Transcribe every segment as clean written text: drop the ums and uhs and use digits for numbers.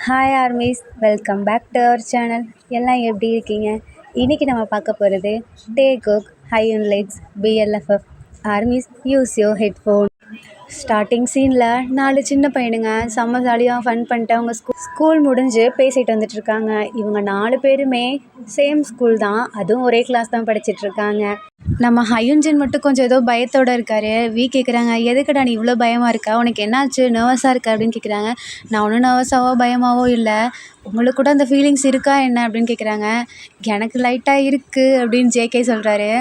Hi ARMYs, welcome back to our channel. எல்லாம் எப்படி இருக்கீங்க? இன்றைக்கி நம்ம பார்க்க போகிறது டேகுக் ஹையூன் லெக்ஸ் பிஎல்எஃப்எஃப். ARMYs, use your headphone. Starting சீனில் 4 சின்ன பையனுங்க செம்ம ஜாலியாக ஃபன் பண்ணிட்டு அவங்க ஸ்கூல் முடிஞ்சு பேசிகிட்டு வந்துட்டுருக்காங்க. இவங்க 4 பேருமே சேம் ஸ்கூல் தான், அதுவும் ஒரே கிளாஸ் தான் படிச்சிட்ருக்காங்க. நம்ம ஹயுன்ஜின் மட்டும் கொஞ்சம் ஏதோ பயத்தோடு இருக்கார். கேட்குறாங்க, எதுக்குடா நீ இவ்வளோ பயமாக இருக்கா, உனக்கு என்னாச்சு, நர்வஸாக இருக்கா அப்படின்னு கேட்குறாங்க. நான் ஒன்றும் நர்வஸாவோ பயமாவோ இல்லை, உங்களுக்கு கூட அந்த ஃபீலிங்ஸ் இருக்கா என்ன அப்படின்னு கேட்குறாங்க. எனக்கு லைட்டாக இருக்குது அப்படின்னு ஜேகே சொல்கிறாரு.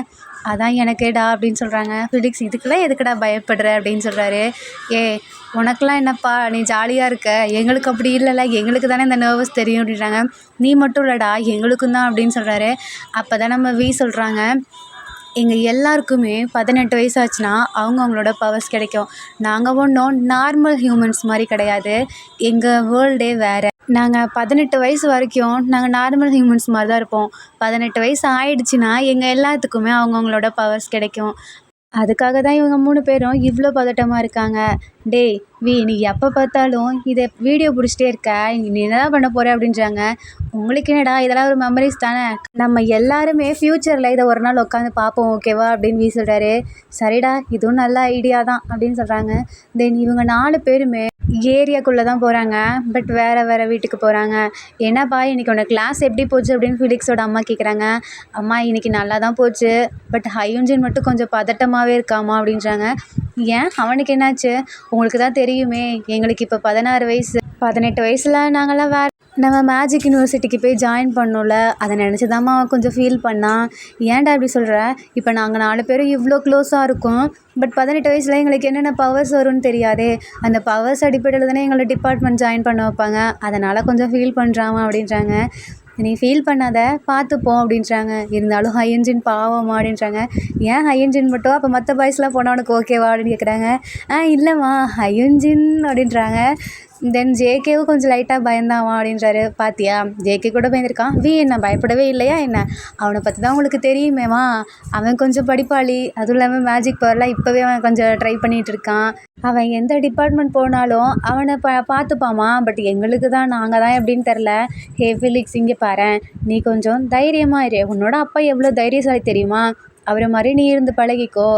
அதான் எனக்கேடா அப்படின்னு சொல்கிறாங்க. ஃபிலிக்ஸ், இதுக்கெல்லாம் எதுக்குடா பயப்படுற அப்படின்னு சொல்கிறாரு. உனக்கெல்லாம் என்னப்பா, நீ ஜாலியாக இருக்க, எங்களுக்கு அப்படி இல்லைல்ல, எங்களுக்கு தானே இந்த நர்வஸ் தெரியும் அப்படின்றாங்க. நீ மட்டும் இல்லைடா, எங்களுக்கும் தான் அப்படின்னு சொல்கிறாரு. அப்போ தான் நம்ம வி சொல்கிறாங்க, எங்கள் எல்லாருக்குமே 18 வயசு ஆச்சுன்னா அவங்களோட பவர்ஸ் கிடைக்கும். நாங்கள் ஒன்றும் நார்மல் ஹியூமன்ஸ் மாதிரி கிடையாது, எங்கள் வேர்ல்டே வேறு. நாங்கள் 18 வயசு வரைக்கும் நாங்கள் நார்மல் ஹியூமன்ஸ் மாதிரி தான் இருப்போம். 18 வயசு ஆயிடுச்சுன்னா எங்கள் எல்லாத்துக்குமே அவங்கவுங்களோட பவர்ஸ் கிடைக்கும். அதுக்காக தான் இவங்க 3 பேரும் இவ்வளோ பதட்டமாக இருக்காங்க. டேய் வி, நீ எப்போ பார்த்தாலும் இதை வீடியோ பிடிச்சிட்டே இருக்க, நீ என்னதான் பண்ண போகிற அப்படின்றாங்க. உங்களுக்கு என்னடா, இதெல்லாம் ஒரு மெமரிஸ் தானே, நம்ம எல்லாருமே ஃப்யூச்சரில் இதை ஒரு நாள் உட்காந்து பார்ப்போம், ஓகேவா அப்படின்னு வி சொல்கிறாரு. சரிடா, இதுவும் நல்ல ஐடியா தான் அப்படின்னு சொல்கிறாங்க. தென் இவங்க 4 பேருமே ஏரியாக்குள்ளே தான் போகிறாங்க, பட் வேறு வீட்டுக்கு போகிறாங்க. என்னப்பா இன்றைக்கி உனக்கு கிளாஸ் எப்படி போச்சு அப்படின்னு ஃபிலிக்ஸோட அம்மா கேட்குறாங்க. அம்மா, இன்றைக்கி நல்லா தான் போச்சு, பட் ஹயுன்ஜின் மட்டும் கொஞ்சம் பதட்டமாகவே இருக்காமா அப்படின்றாங்க. ஏன், அவனுக்கு என்னாச்சு? உங்களுக்கு தான் தெரியுமே, எங்களுக்கு இப்போ 16 வயசு, 18 வயசில் நாங்கள்லாம் நம்ம மேஜிக் யூனிவர்சிட்டிக்கு போய் ஜாயின் பண்ணோம்ல, அதை நினச்சி தாம்மா அவன் கொஞ்சம் ஃபீல் பண்ணான். ஏன்டா அப்படி சொல்கிற? இப்போ நாங்கள் 4 பேரும் இவ்வளோ க்ளோஸாக இருக்கோம், பட் 18 வயசில் எங்களுக்கு என்னென்ன பவர்ஸ் வரும்னு தெரியாதே, அந்த பவர்ஸ் அடிப்படையில் தானே எங்களை டிபார்ட்மெண்ட் ஜாயின் பண்ண வைப்பாங்க, அதனால் கொஞ்சம் ஃபீல் பண்ணுறாமா அப்படின்றாங்க. நீ ஃபீல் பண்ணாத, பார்த்துப்போம் அப்படின்றாங்க. இருந்தாலும் ஹயுன்ஜின் பாவமா அப்படின்றாங்க. ஏன் ஹயுன்ஜின் மட்டும், அப்போ மற்ற பாய்ஸ்லாம் போனால் உனக்கு ஓகேவா அப்படின்னு கேட்குறாங்க. இல்லைம்மா ஹயுன்ஜின் அப்படின்றாங்க. தென் ஜேகேவும் கொஞ்சம் லைட்டாக பயந்தாமா அப்படின்றாரு. பாத்தியா, ஜேகே கூட பயந்துருக்கான், வி என்ன பயப்படவே இல்லையா என்ன, அவனை பற்றி தான் உங்களுக்கு தெரியுமேம்மா, அவன் கொஞ்சம் படிப்பாளி, அதுவும் இல்லாமல் மேஜிக் பவர்லாம் இப்போவே அவன் கொஞ்சம் ட்ரை பண்ணிகிட்டு இருக்கான். அவன் எந்த டிபார்ட்மெண்ட் போனாலும் அவனை பார்த்துப்பாமா, பட் எங்களுக்கு தான், நாங்கள் தான் எப்படின்னு தெரில. ஹே ஃபிலிக்ஸ், இங்கே பாரேன், நீ கொஞ்சம் தைரியமாக இரு, உன்னோட அப்பா எவ்வளோ தைரியசாலி தெரியுமா, அவரை மாதிரி நீ இருந்து பழகிக்கோ.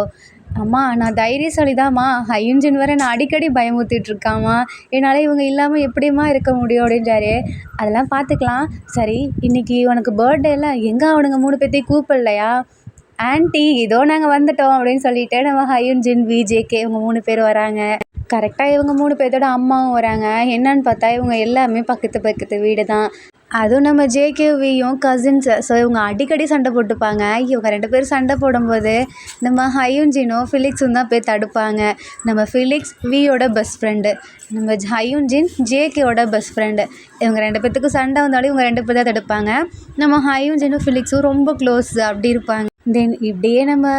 அம்மா, நான் தைரியசாலி தான்மா, ஹயுன்ஜின் வேறு நான் அடிக்கடி பயமுறுத்திட்டுருக்காம்மா, என்னால் இவங்க இல்லாமல் எப்படிம்மா இருக்க முடியும் அப்படின்றாரு. அதெல்லாம் பார்த்துக்கலாம். சரி, இன்றைக்கி உனக்கு பர்த்டேல எங்கே அவனுங்க 3 பேர்த்தையும் கூப்பிடலையா? ஆன்ட்டி, இதோ நாங்கள் வந்துட்டோம் அப்படின்னு சொல்லிட்டு நம்ம ஹயுன்ஜின், விஜேகே இவங்க 3 பேர் வராங்க. கரெக்டாக இவங்க 3 பேர்த்தோட அம்மாவும் வராங்க. என்னன்னு பார்த்தா இவங்க எல்லாமே பக்கத்து வீடு தான். அதுவும் நம்ம ஜேகேவியும் கசின்ஸு, ஸோ இவங்க அடிக்கடி சண்டை போட்டுப்பாங்க. இவங்க 2 பேரும் சண்டை போடும்போது நம்ம ஹயுன்ஜினும் ஃபிலிக்ஸும் தான் போய் தடுப்பாங்க. நம்ம ஃபிலிக்ஸ் வியோட பெஸ்ட் ஃப்ரெண்டு, நம்ம ஹயுன்ஜின் ஜேகேவோட பெஸ்ட் ஃப்ரெண்டு. இவங்க 2 பேர்த்துக்கும் சண்டை வந்தாலும் இவங்க 2 பேர் தான் தடுப்பாங்க. நம்ம ஹயுன்ஜினும் ஃபிலிக்ஸும் ரொம்ப க்ளோஸ் அப்படி இருப்பாங்க. தென் இப்படியே நம்ம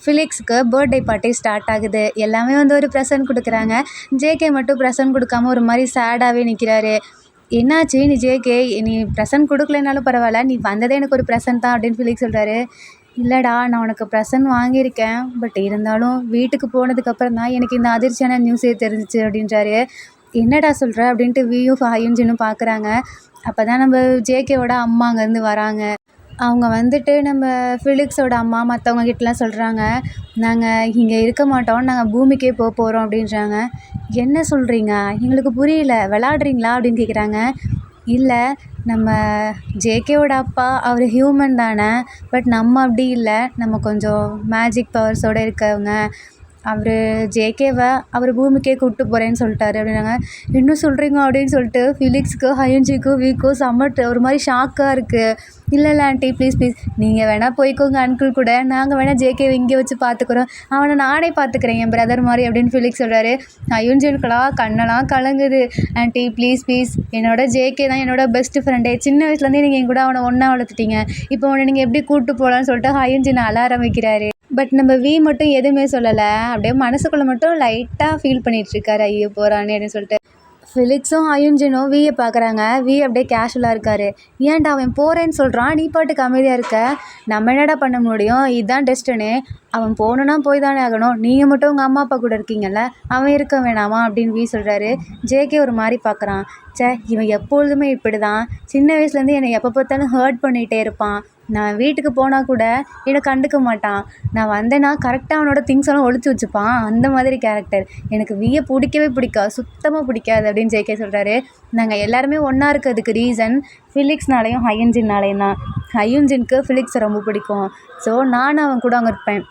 ஃபிலிக்ஸுக்கு பர்த்டே பார்ட்டி ஸ்டார்ட் ஆகுது. எல்லாமே வந்து ஒரு ப்ரெசன்ட் கொடுக்குறாங்க. ஜேகே மட்டும் ப்ரெசன்ட் கொடுக்காம ஒரு மாதிரி சேடாகவே நிற்கிறாரு. என்னாச்சு நீ ஜேகே, நீ ப்ரெசன்ட் கொடுக்கலனாலும் பரவாயில்ல, நீ வந்ததே எனக்கு ஒரு ப்ரெசன்ட் தான் அப்படின்னு ஃபிலிக்ஸ் சொல்கிறாரு. இல்லைடா, நான் உனக்கு ப்ரெசன்ட் வாங்கியிருக்கேன், பட் இருந்தாலும் வீட்டுக்கு போனதுக்கப்புறம் தான் எனக்கு இந்த அதிர்ச்சியான நியூஸே தெரிஞ்சிச்சு அப்படின்றாரு. என்னடா சொல்கிற அப்படின்ட்டு வியும் ஹயுன்ஜினும் பார்க்குறாங்க. அப்போ தான் நம்ம ஜேகேவோட அம்மா அங்கேருந்து வராங்க. அவங்க வந்துட்டு நம்ம ஃபிலிக்ஸோட அம்மா மற்றவங்க கிட்டலாம் சொல்கிறாங்க, நாங்கள் இங்கே இருக்க மாட்டோம், நாங்கள் பூமிக்கே போகிறோம் அப்படின்றாங்க. என்ன சொல்கிறீங்க, எங்களுக்கு புரியல, விளாடுறீங்களா அப்படின்னு கேட்குறாங்க. இல்லை, நம்ம ஜேகேவோட அப்பா அவர் ஹியூமன் தானே, பட் நம்ம அப்படி இல்லை, நம்ம கொஞ்சம் மேஜிக் பவர்ஸோடு இருக்கவங்க, அவர் ஜேகேவை அவர் பூமிக்கே கூப்பிட்டு போகிறேன்னு சொல்லிட்டாரு அப்படின்னாங்க. இன்னும் சொல்கிறீங்க அப்படின்னு சொல்லிட்டு ஃபிலிக்ஸுக்கு ஹயுன்ஜிக்கும் வீக்கும் ஒரு மாதிரி ஷாக்காக இருக்குது. இல்லை ஆண்டி, ப்ளீஸ் நீங்கள் வேணால் போய்க்கோங்க அங்கிள் கூட, நாங்கள் வேணால் ஜேகேவை இங்கே வச்சு பார்த்துக்குறோம், அவனை நானே பார்த்துக்கிறேன் என் பிரதர் மாதிரி அப்படின்னு ஃபிலிக்ஸ் சொல்கிறாரு. ஹயுன்ஜினுக்கெல்லாம் கண்ணெல்லாம் கலங்குது. ஆண்டி ப்ளீஸ், என்னோட ஜேகே தான் என்னோட பெஸ்ட் ஃப்ரெண்டே, சின்ன வயசுலேருந்தே நீங்கள் என் கூட அவனை ஒன்றா வளர்த்துட்டீங்க, இப்போ அவனை நீங்கள் எப்படி கூப்பிட்டு போகலான்னு சொல்லிட்டு ஹயுன்ஜினை அழ ஆரம்பிக்கிறாரு. பட் நம்ம வி மட்டும் எதுவுமே சொல்லலை, அப்படியே மனசுக்குள்ளே மட்டும் லைட்டாக ஃபீல் பண்ணிகிட்ருக்காரு, ஐயோ போகிறானே அப்படின்னு சொல்லிட்டு. ஃபிலிக்ஸும் ஹயுன்ஜினும் வியை பார்க்குறாங்க. வி அப்படியே கேஷுவலாக இருக்கார். ஏன்டா அவன் போகிறேன்னு சொல்கிறான், நீ பாட்டுக்கு அமைதியாக இருக்க, நம்ம என்னடா பண்ண முடியும், இதுதான் டெஸ்டினி, அவன் போகணுன்னா போய் தானே ஆகணும், நீங்கள் மட்டும் உங்கள் அம்மா அப்பா கூட இருக்கீங்கல்ல, அவன் இருக்க வேணாமா அப்படின்னு சொல்கிறாரு. ஜேகே ஒரு மாதிரி பார்க்குறான். இவன் எப்பொழுதுமே இப்படி தான், சின்ன வயசுலேருந்து என்னை எப்போ பார்த்தாலும் ஹர்ட் பண்ணிகிட்டே இருப்பான். நான் வீட்டுக்கு போனால் கூட என்னை கண்டுக்க மாட்டான். நான் வந்தேன்னா கரெக்டாக அவனோட திங்ஸ் எல்லாம் ஒழிச்சு வச்சுப்பான். அந்த மாதிரி கேரக்டர். எனக்கு வியை பிடிக்கவே பிடிக்காது, சுத்தமாக பிடிக்காது அப்படின்னு ஜேகே சொல்கிறாரு. நாங்கள் எல்லாருமே ஒன்றா இருக்கிறதுக்கு ரீசன் ஃபிலிக்ஸ்னாலையும் ஹையுன்ஜின்னாலையும் தான். ஹையுன்ஜினுக்கு ஃபிலிக்ஸை ரொம்ப பிடிக்கும். ஸோ நானும் அவன் கூட அங்கே இருப்பேன்.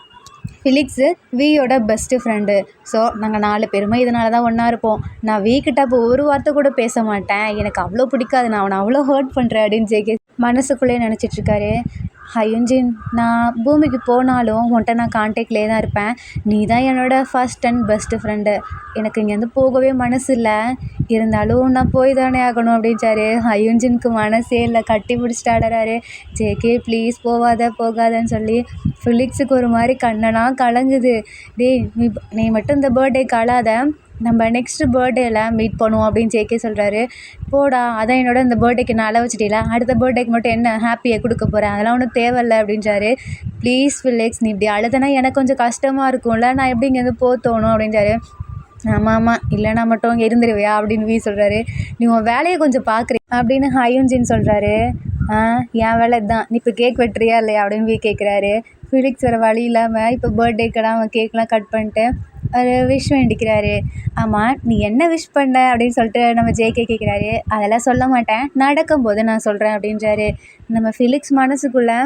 ஃபிலிக்ஸு வியோட பெஸ்ட்டு ஃப்ரெண்டு. ஸோ நாங்கள் 4 பேருமே இதனால தான் ஒன்றா இருப்போம். நான் வீக்கிட்ட அப்போ ஒரு வார்த்தை கூட பேச மாட்டேன். எனக்கு அவ்வளோ பிடிக்காது, நான் அவனை அவ்வளோ ஹர்ட் பண்ணுறேன் அப்படின்னு ஜேகே மனசுக்குள்ளே நினச்சிட்ருக்காரு. ஹையுன்ஜின், நான் பூமிக்கு போனாலும் உன்கிட்ட நான் கான்டாக்ட்லேயே தான் இருப்பேன். நீ தான் என்னோடய ஃபஸ்ட் அண்ட் பெஸ்ட்டு ஃப்ரெண்டு. எனக்கு இங்கேருந்து போகவே மனசு இல்லை, இருந்தாலும் நான் போய் தானே ஆகணும் அப்படின்ட்டாரு. ஹையுன்ஜினுக்கு மனசே இல்லை, கட்டி பிடிச்சிட்டு ஆடுறாரு. ஜேகே ப்ளீஸ் போகாதன்னு சொல்லி ஃபிலிக்ஸுக்கு ஒரு மாதிரி கண்ணெல்லாம் கலங்குது. டேய் நீ மட்டும் இந்த பர்த்டேக்கு அழாத, நம்ம நெக்ஸ்ட்டு பர்த்டேயில் மீட் பண்ணுவோம் அப்படின்னு ஜேகே சொல்கிறாரு. போடா, அதான் என்னோட இந்த பர்த்டேக்கு நான் அள வச்சிட்டீங்களா, அடுத்த பர்த்டேக்கு மட்டும் என்ன ஹாப்பியாக கொடுக்க போகிறேன், அதெல்லாம் ஒன்றும் தேவையில்லை அப்படின்றாரு. ப்ளீஸ் ஃபிலிக்ஸ், நீ இப்படி அழுதுனா எனக்கு கொஞ்சம் கஷ்டமாக இருக்கும்ல, நான் எப்படி இங்கேருந்து தோணும் அப்படின்றாரு. ஆமாம் இல்லைனா மட்டும் இங்கே இருந்துருவியா அப்படின்னு சொல்கிறாரு. நீ உன் வேலையை கொஞ்சம் பார்க்குறீ அப்படின்னு ஹையுன்ஜின் சொல்கிறாரு. என் வேலை தான், நீ இப்போ கேக் வெட்டுறியா இல்லையா அப்படின்னு கேட்குறாரு. ஃபிலிக்ஸ் வேறு வழி இல்லாமல் இப்போ பர்த்டேக்கெல்லாம் அவன் கேக்லாம் கட் பண்ணிட்டு ஒரு விஷ் வேண்டிக்கிறாரு. ஆமாம் நீ என்ன விஷ் பண்ண அப்படின்னு சொல்லிட்டு நம்ம ஜேகே கேட்குறாரு. அதெல்லாம் சொல்ல மாட்டேன், நடக்கும்போது நான் சொல்கிறேன் அப்படின்றாரு. நம்ம ஃபிலிக்ஸ் மனசுக்குள்ளே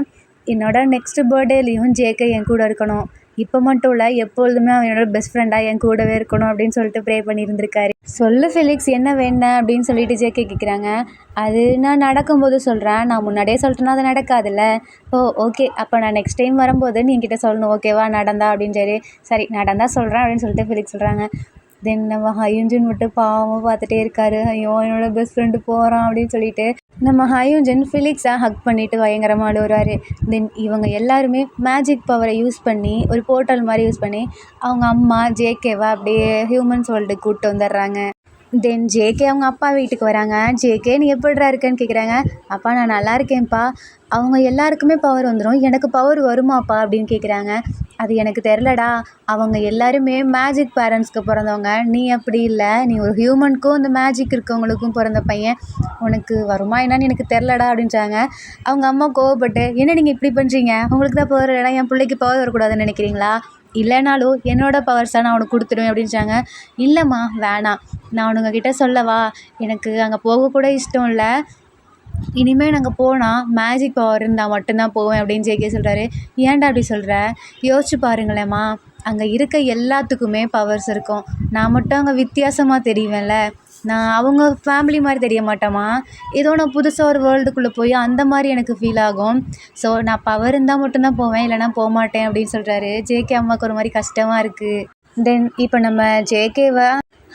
என்னோட நெக்ஸ்ட்டு பர்த்டேலையும் ஜேகே என் கூட இருக்கணும், இப்போ மட்டும் இல்லை எப்பொழுதுமே அவன் என்னோட பெஸ்ட் ஃப்ரெண்டாக என் கூடவே இருக்கணும் அப்படின்னு சொல்லிட்டு ப்ரே பண்ணியிருந்திருக்காரு. சொல்லு ஃபிலிக்ஸ், என்ன வேண்டாம் அப்படின்னு சொல்லிட்டு ஜேகே கேட்குறாங்க. அது நான் நடக்கும்போது சொல்கிறேன், நான் முன்னாடியே சொல்லிட்டேன்னா அது நடக்காதுல்ல. ஓகே, அப்போ நான் நெக்ஸ்ட் டைம் வரும்போது நீ என்கிட்ட சொல்லணும், ஓகேவா நடந்தா அப்படின்றாரு. சரி நடந்தால் சொல்கிறேன் அப்படின்னு சொல்லிட்டு ஃபிலிக்ஸ் சொல்கிறாங்க. தென் நம்ம ஹையுன்ஜின் மட்டும் பாவமாக பார்த்துட்டே இருக்காரு. ஐயோ என்னோட பெஸ்ட் ஃப்ரெண்டு போகிறான் அப்படின்னு சொல்லிட்டு நம்ம ஹையுன்ஜின் ஃபிலிக்ஸை ஹக் பண்ணிவிட்டு பயங்கரமாக அழுவுறாரு. தென் இவங்க எல்லாருமே மேஜிக் பவரை யூஸ் பண்ணி ஒரு போர்ட்டல் மாதிரி யூஸ் பண்ணி அவங்க அம்மா ஜேகேவை அப்படியே ஹியூமன்ஸ் வேர்ல்டுக்கு கூப்பிட்டு வந்துடுறாங்க. தென் ஜேகே அவங்க அப்பா வீட்டுக்கு வராங்க. ஜேகே நீ எப்படிடா இருக்கேன்னு கேட்குறாங்க. அப்பா நான் நல்லா இருக்கேன்ப்பா. அவங்க எல்லாருக்குமே பவர் வந்துடும், எனக்கு பவர் வருமாப்பா அப்படின்னு கேட்குறாங்க. அது எனக்கு தெரிலடா, அவங்க எல்லாருமே மேஜிக் பேரண்ட்ஸ்க்கு பிறந்தவங்க, நீ அப்படி இல்லை, நீ ஒரு ஹியூமனுக்கும் இந்த மேஜிக் இருக்கவங்களுக்கும் பிறந்த பையன், உனக்கு வருமா என்னன்னு எனக்கு தெரிலடா அப்படின்றாங்க. அவங்க அம்மா கோவப்பட்டு, என்ன நீங்கள் இப்படி பண்ணுறீங்க, உங்களுக்கு தான் பவர் இல்லைனா என் பிள்ளைக்கு பவர் வரக்கூடாதுன்னு நினைக்கிறீங்களா, இல்லைனாலும் என்னோடய பவர்ஸாக நான் அவனுக்கு கொடுத்துருவேன் அப்படின்றாங்க. இல்லைம்மா வேணாம், நான் உங்ககிட்ட சொல்லவா, எனக்கு அங்கே போகக்கூட இஷ்டம் இல்லை, இனிமேல் நாங்கள் போனால் மேஜிக் பவர் இருந்தால் மட்டும்தான் போவேன் அப்படின்னு ஜேகே சொல்கிறாரு. ஏன்டா அப்படி சொல்கிற, யோசிச்சு பாருங்களேம்மா, அங்கே இருக்க எல்லாத்துக்குமே பவர்ஸ் இருக்கும், நான் மட்டும் அங்கே வித்தியாசமாக தெரிவேன்ல, நான் அவங்க ஃபேமிலி மாதிரி தெரிய மாட்டேம்மா, ஏதோ நான் புதுசாக ஒரு வேர்ல்டுக்குள்ளே போய் அந்த மாதிரி எனக்கு ஃபீல் ஆகும். ஸோ நான் பவர் இருந்தால் மட்டும்தான் போவேன், இல்லைனா போக மாட்டேன் அப்படின்னு சொல்கிறாரு. ஜேகே அம்மாவுக்கு ஒரு மாதிரி கஷ்டமாக இருக்குது. தென் இப்போ நம்ம ஜேகேவை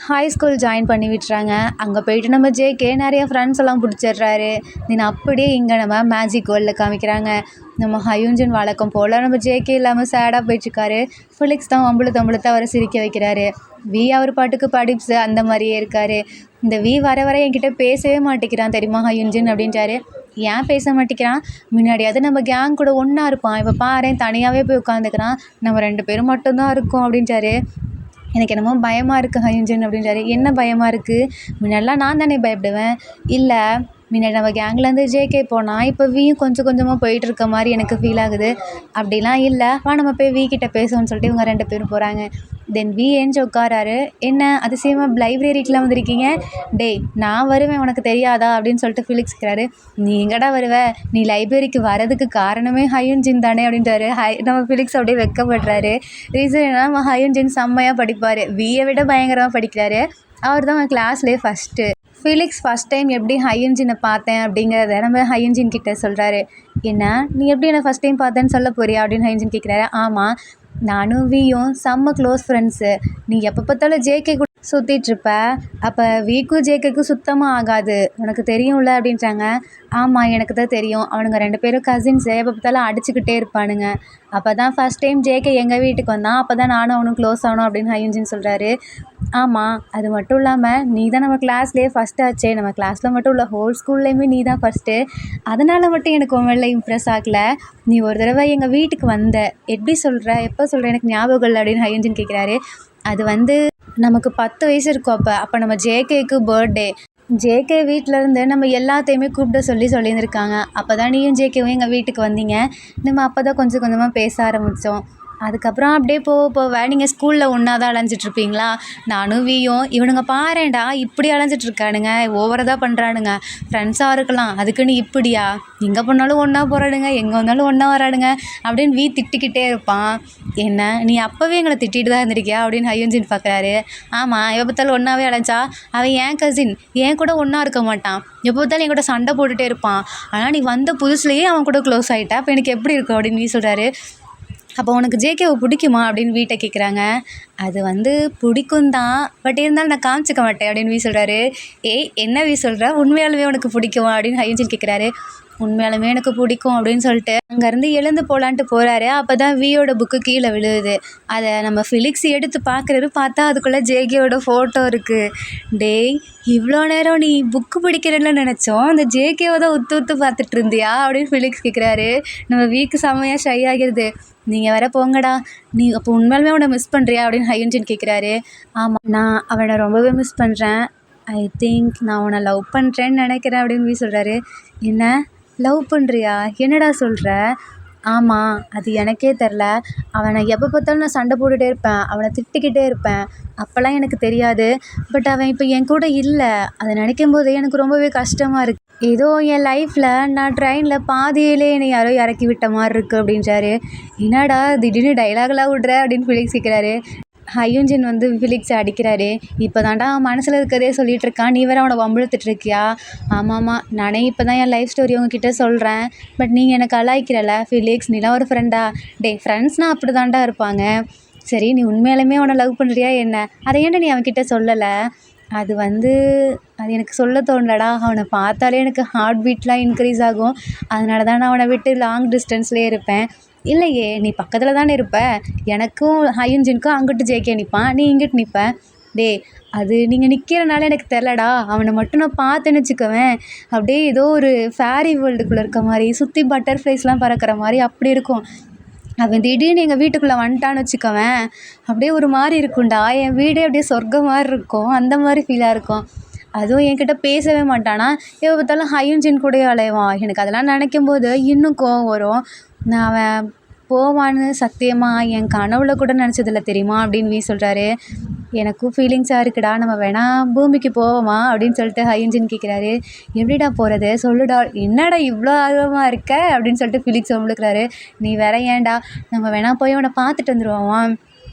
ஹை ஸ்கூல் ஜாயின் பண்ணி விட்டுறாங்க. அங்கே போயிட்டு நம்ம ஜேகே நிறைய ஃப்ரெண்ட்ஸ் எல்லாம் பிடிச்சிடுறாரு. தென் அப்படியே இங்கே நம்ம மேஜிக் வேர்ல்டில் காமிக்கிறாங்க. நம்ம ஹையுன்ஜின் வழக்கம் போல் நம்ம ஜேகே இல்லாமல் சேடாக போயிட்டுருக்காரு. ஃபிலிக்ஸ் தான் வம்புழுத்து அவரை சிரிக்க வைக்கிறாரு. வி அவர் பாட்டுக்கு படிப்ஸு அந்த மாதிரியே இருக்கார். இந்த வி வர என்கிட்ட பேசவே மாட்டேங்கிறான் தெரியுமா ஹையுன்ஜின் அப்படின்றாரு. ஏன் பேச மாட்டேங்கிறான், முன்னாடியாவது நம்ம கேங் கூட ஒன்றா இருப்பான், இப்போ பாரேன் தனியாகவே போய் உட்காந்துக்கிறான், நம்ம 2 பேரும் மட்டும்தான் இருக்கோம் அப்படின்றாரு. எனக்கு என்னமோ பயமாக இருக்குது ஹையுன்ஜின் அப்படின்றாரு. என்ன பயமாக இருக்குது, முன்னாடிலாம் நான் தானே பயப்படுவேன், இல்லை முன்னாடி நம்ம கேங்லேருந்து ஜேகே போனால் இப்போ வியும் கொஞ்சம் கொஞ்சமாக போயிட்டு இருக்க மாதிரி எனக்கு ஃபீல் ஆகுது. அப்படிலாம் இல்லை, வா நம்ம போய் வி கிட்ட பேசுவோம்னு சொல்லிட்டு இவங்க 2 பேரும் போகிறாங்க. தென் வி ஏஞ்சி உட்காராரு. என்ன அதிசயமாக லைப்ரரிக்கெலாம் வந்திருக்கீங்க, டேய் நான் வருவேன் உனக்கு தெரியாதா அப்படின்னு சொல்லிட்டு ஃபிலிக்ஸ் இருக்கிறாரு. நீ எங்கடா வருவ, நீ லைப்ரரிக்கு வரதுக்கு காரணமே ஹையுன்ஜின் தானே அப்படின்றாரு. நம்ம ஃபிலிக்ஸ் அப்படியே வெக்கப்படுறாரு. ரீசன் என்ன, நம்ம ஹையுன்ஜின் செம்மையாக படிப்பார், வியை விட பயங்கரமாக படிக்கிறாரு, அவர் தான் அவன் கிளாஸ்லேயே ஃபஸ்ட்டு. ஃபிலிக்ஸ் ஃபஸ்ட் டைம் எப்படி ஹையுன்ஜினை பார்த்தேன் அப்படிங்கிறத நம்ம ஹையுன்ஜின் கிட்டே சொல்கிறாரு. என்ன நீ எப்படி என்னை ஃபஸ்ட் டைம் பார்த்தேன்னு சொல்ல போறியா அப்படின்னு ஹையுன்ஜின் கேட்குறாரு. ஆமாம் நானும் வியும் செம்ம க்ளோஸ் ஃப்ரெண்ட்ஸு, நீ எப்போ பார்த்தாலும் ஜேகே கூட சுற்றிட்டுருப்ப, அப்போ விக்கும் ஜேகேக்கும் சுத்தமாக ஆகாது, உனக்கு தெரியும்ல அப்படின்றாங்க. ஆமாம் எனக்கு தான் தெரியும், அவனுங்க 2 பேரும் கசின்ஸு, எப்போ பார்த்தாலும் அடிச்சுக்கிட்டே இருப்பானுங்க, அப்போ தான் ஃபஸ்ட் டைம் ஜேகே எங்கள் வீட்டுக்கு வந்தான், அப்போ தான் நானும் அவனும் க்ளோஸ் ஆகணும் அப்படின்னு ஹையுன்ஜின் சொல்கிறாரு. ஆமாம், அது மட்டும் இல்லாமல் நீ தான் நம்ம கிளாஸ்லேயே ஃபஸ்ட் ஆச்சே, நம்ம கிளாஸில் மட்டும் இல்லை ஹோல் ஸ்கூல்லேயுமே நீ தான் ஃபஸ்ட்டு. அதனால் மட்டும் எனக்கு உன் மேலே இம்ப்ரெஸ் ஆகல. நீ ஒரு தடவை எங்கள் வீட்டுக்கு வந்த, எப்படி சொல்கிற, எப்போ சொல்கிற, எனக்கு ஞாபகம் இல்லை அப்படின்னு ஹையன்ஜின் கேட்குறாரு. அது வந்து நமக்கு 10 வயசு இருக்கும். அப்போ நம்ம ஜேகேக்கு பர்த்டே. ஜேகே வீட்டிலேருந்து நம்ம எல்லாத்தையுமே கூப்பிட சொல்லியிருந்திருக்காங்க. அப்போ தான் நீயும் ஜேகேவும் எங்கள் வீட்டுக்கு வந்தீங்க. நம்ம அப்போ தான் கொஞ்சம் கொஞ்சமாக பேச ஆரம்பித்தோம். அதுக்கப்புறம் அப்படியே போக போக நீங்கள் ஸ்கூலில் ஒன்றா தான் அலைஞ்சிட்ருப்பீங்களா? நானும் வீயும் இவனுங்க பாரேன்டா இப்படி அலைஞ்சிட்ருக்கானுங்க, ஓவராக தான் பண்ணுறானுங்க. ஃப்ரெண்ட்ஸாக இருக்கலாம், அதுக்குன்னு இப்படியா? எங்கே போனாலும் ஒன்றா போகிறானுங்க, எங்கே வந்தாலும் ஒன்றா வரானுங்க அப்படின்னு திட்டிக்கிட்டே இருப்பான். என்ன நீ அப்போவே எங்களை திட்டிகிட்டு தான் இருந்திருக்கியா அப்படின்னு ஹையன்ஜின் பார்க்குறாரு. ஆமாம், எப்போ பார்த்தாலும் ஒன்றாவே அலைஞ்சா அவன் என் கசின், என் கூட ஒன்றா இருக்க மாட்டான், எப்போ பார்த்தாலும் என் கூட சண்டை போட்டுகிட்டே இருப்பான். ஆனால் நீ வந்த புதுசுலேயே அவன் கூட க்ளோஸ் ஆகிட்டா, அப்போ எனக்கு எப்படி இருக்கும் அப்படின்னு வீ சொல்கிறாரு. அப்போ உனக்கு ஜேகேவை பிடிக்குமா அப்படின்னு வீட்டை கேட்குறாங்க. அது பிடிக்கும் தான், பட் இருந்தாலும் நான் காமிச்சிக்க மாட்டேன் அப்படின்னு வீ சொல்கிறாரு. ஏய் என்ன வீ சொல்கிற, உண்மையாலுமே உனக்கு பிடிக்குமா அப்படின்னு ஹையன்ஜின் கேட்குறாரு. உண்மையாலுமே எனக்கு பிடிக்கும் அப்படின்னு சொல்லிட்டு அங்கேருந்து எழுந்து போகலான்ட்டு போகிறாரு. அப்போ தான் வீயோட புக்கு கீழே விழுகுது. அதை நம்ம ஃபிலிக்ஸ் எடுத்து பார்க்குறாரு. பார்த்தா அதுக்குள்ளே ஜேகேவோட ஃபோட்டோ இருக்குது. டேய் இவ்வளோ நேரம் நீ புக்கு படிக்கிறேன்னு நினச்சோம், அந்த ஜேகேவை தான் உத்து பார்த்துட்டு இருந்தியா அப்படின்னு ஃபிலிக்ஸ் கேட்குறாரு. நம்ம வீக்கு செம்மையாக ஷை ஆகிடுது. நீங்கள் வேற போங்கடா, நீ அப்போ உண்மையாலுமே அவனை மிஸ் பண்ணுறியா அப்படின்னு ஹையன்ஜின் கேட்குறாரு. ஆமாம், நான் அவனை ரொம்பவே மிஸ் பண்ணுறேன். ஐ திங்க் நான் அவனை லவ் பண்ணுறேன்னு நினைக்கிறேன் அப்படின்னு வீ சொல்கிறாரு. என்ன லவ் பண்ணுறியா? என்னடா சொல்கிற? ஆமாம், அது எனக்கே தெரில. அவனை எப்போ பார்த்தாலும் நான் சண்டை போட்டுகிட்டே இருப்பேன், அவனை திட்டிக்கிட்டே இருப்பேன். அப்போல்லாம் எனக்கு தெரியாது. பட் அவன் இப்போ என் கூட இல்லை. அதை நினைக்கும் போதே எனக்கு ரொம்பவே கஷ்டமாக இருக்குது. ஏதோ என் லைஃப்பில் நான் ட்ரெயினில் பாதியிலே என்னை யாரோ இறக்கி விட்ட மாதிரி இருக்குது அப்படின்றாரு. என்னடா திடீர்னு டைலாக்லாம் விட்ற அப்படின்னு ஃபிலிக்ஸ் கேட்குறாரு. ஹையன்ஜின் ஃபிலிக்ஸை அடிக்கிறாரு. இப்போ தாண்டா அவன் மனசில் இருக்கிறதே சொல்லிகிட்டு இருக்கான், நீ வேறு அவனை வம்பிழுத்துட்டு இருக்கியா? ஆமாம்மா, நானே இப்போ தான் என் லைஃப் ஸ்டோரி உங்ககிட்ட சொல்கிறேன். பட் நீங்கள் எனக்கு அலாய்க்கிறல ஃபிலிக்ஸ், நீலாம் ஒரு ஃப்ரெண்டா? டே ஃப்ரெண்ட்ஸ்னால் அப்படி தாண்டா இருப்பாங்க. சரி நீ உண்மையாலுமே அவனை லவ் பண்ணுறியா என்ன? அதை ஏன்டா நீ அவன்கிட்ட சொல்லலை? அது அது எனக்கு சொல்ல தோணலடா. அவனை பார்த்தாலே எனக்கு ஹார்ட் பீட்லாம் இன்க்ரீஸ் ஆகும். அதனால தான் நான் அவனை விட்டு லாங் டிஸ்டன்ஸ்லேயே இருப்பேன். இல்லையே, நீ பக்கத்தில் தானே இருப்ப. எனக்கும் ஹையன்ஜினுக்கும் அங்கிட்டு ஜேகே நிற்பான், நீ இங்கிட்டு நிற்ப. டேய் அது நீங்கள் நிற்கிறனால எனக்கு தெரிலடா. அவனை மட்டும் நான் பார்த்தேன்னு வச்சுக்கவேன், அப்படியே ஏதோ ஒரு ஃபேரி வேர்ல்டுக்குள்ளே இருக்க மாதிரி, சுற்றி பட்டர்ஃப்ளைஸ்லாம் பறக்கிற மாதிரி அப்படி இருக்கும். அவன் திடீர்னு எங்கள் வீட்டுக்குள்ளே வந்துட்டான்னு வச்சுக்கவேன், அப்படியே ஒரு மாதிரி இருக்கும்டா. என் வீடே அப்படியே சொர்க்கம் மாதிரி இருக்கும், அந்த மாதிரி ஃபீலாக இருக்கும். அதுவும் என்கிட்ட பேசவே மாட்டானா, எப்போ பார்த்தாலும் ஹையன்ஜின் கூடயே அலைவான். எனக்கு அதெல்லாம் நினைக்கும் போது இன்னும் கோவம் வரும். நான் அவன் போவான்னு சத்தியமாக என் கனவுல கூட நினச்சதில்ல தெரியுமா அப்படின்னு வீ சொல்கிறாரு. எனக்கும் ஃபீலிங்ஸாக இருக்குடா, நம்ம வேணால் பூமிக்கு போவோமா அப்படின்னு சொல்லிட்டு ஹையன்ஜின் கேட்குறாரு. எப்படிடா போகிறது சொல்லுடா. என்னடா இவ்வளோ ஆர்வமாக இருக்க அப்படின்னு சொல்லிட்டு ஃபிலிக்ஸ் வம்புழுக்கிறாரு. நீ வேற ஏன்டா, நம்ம வேணால் போய் அவனை பார்த்துட்டு வந்துடுவோம்.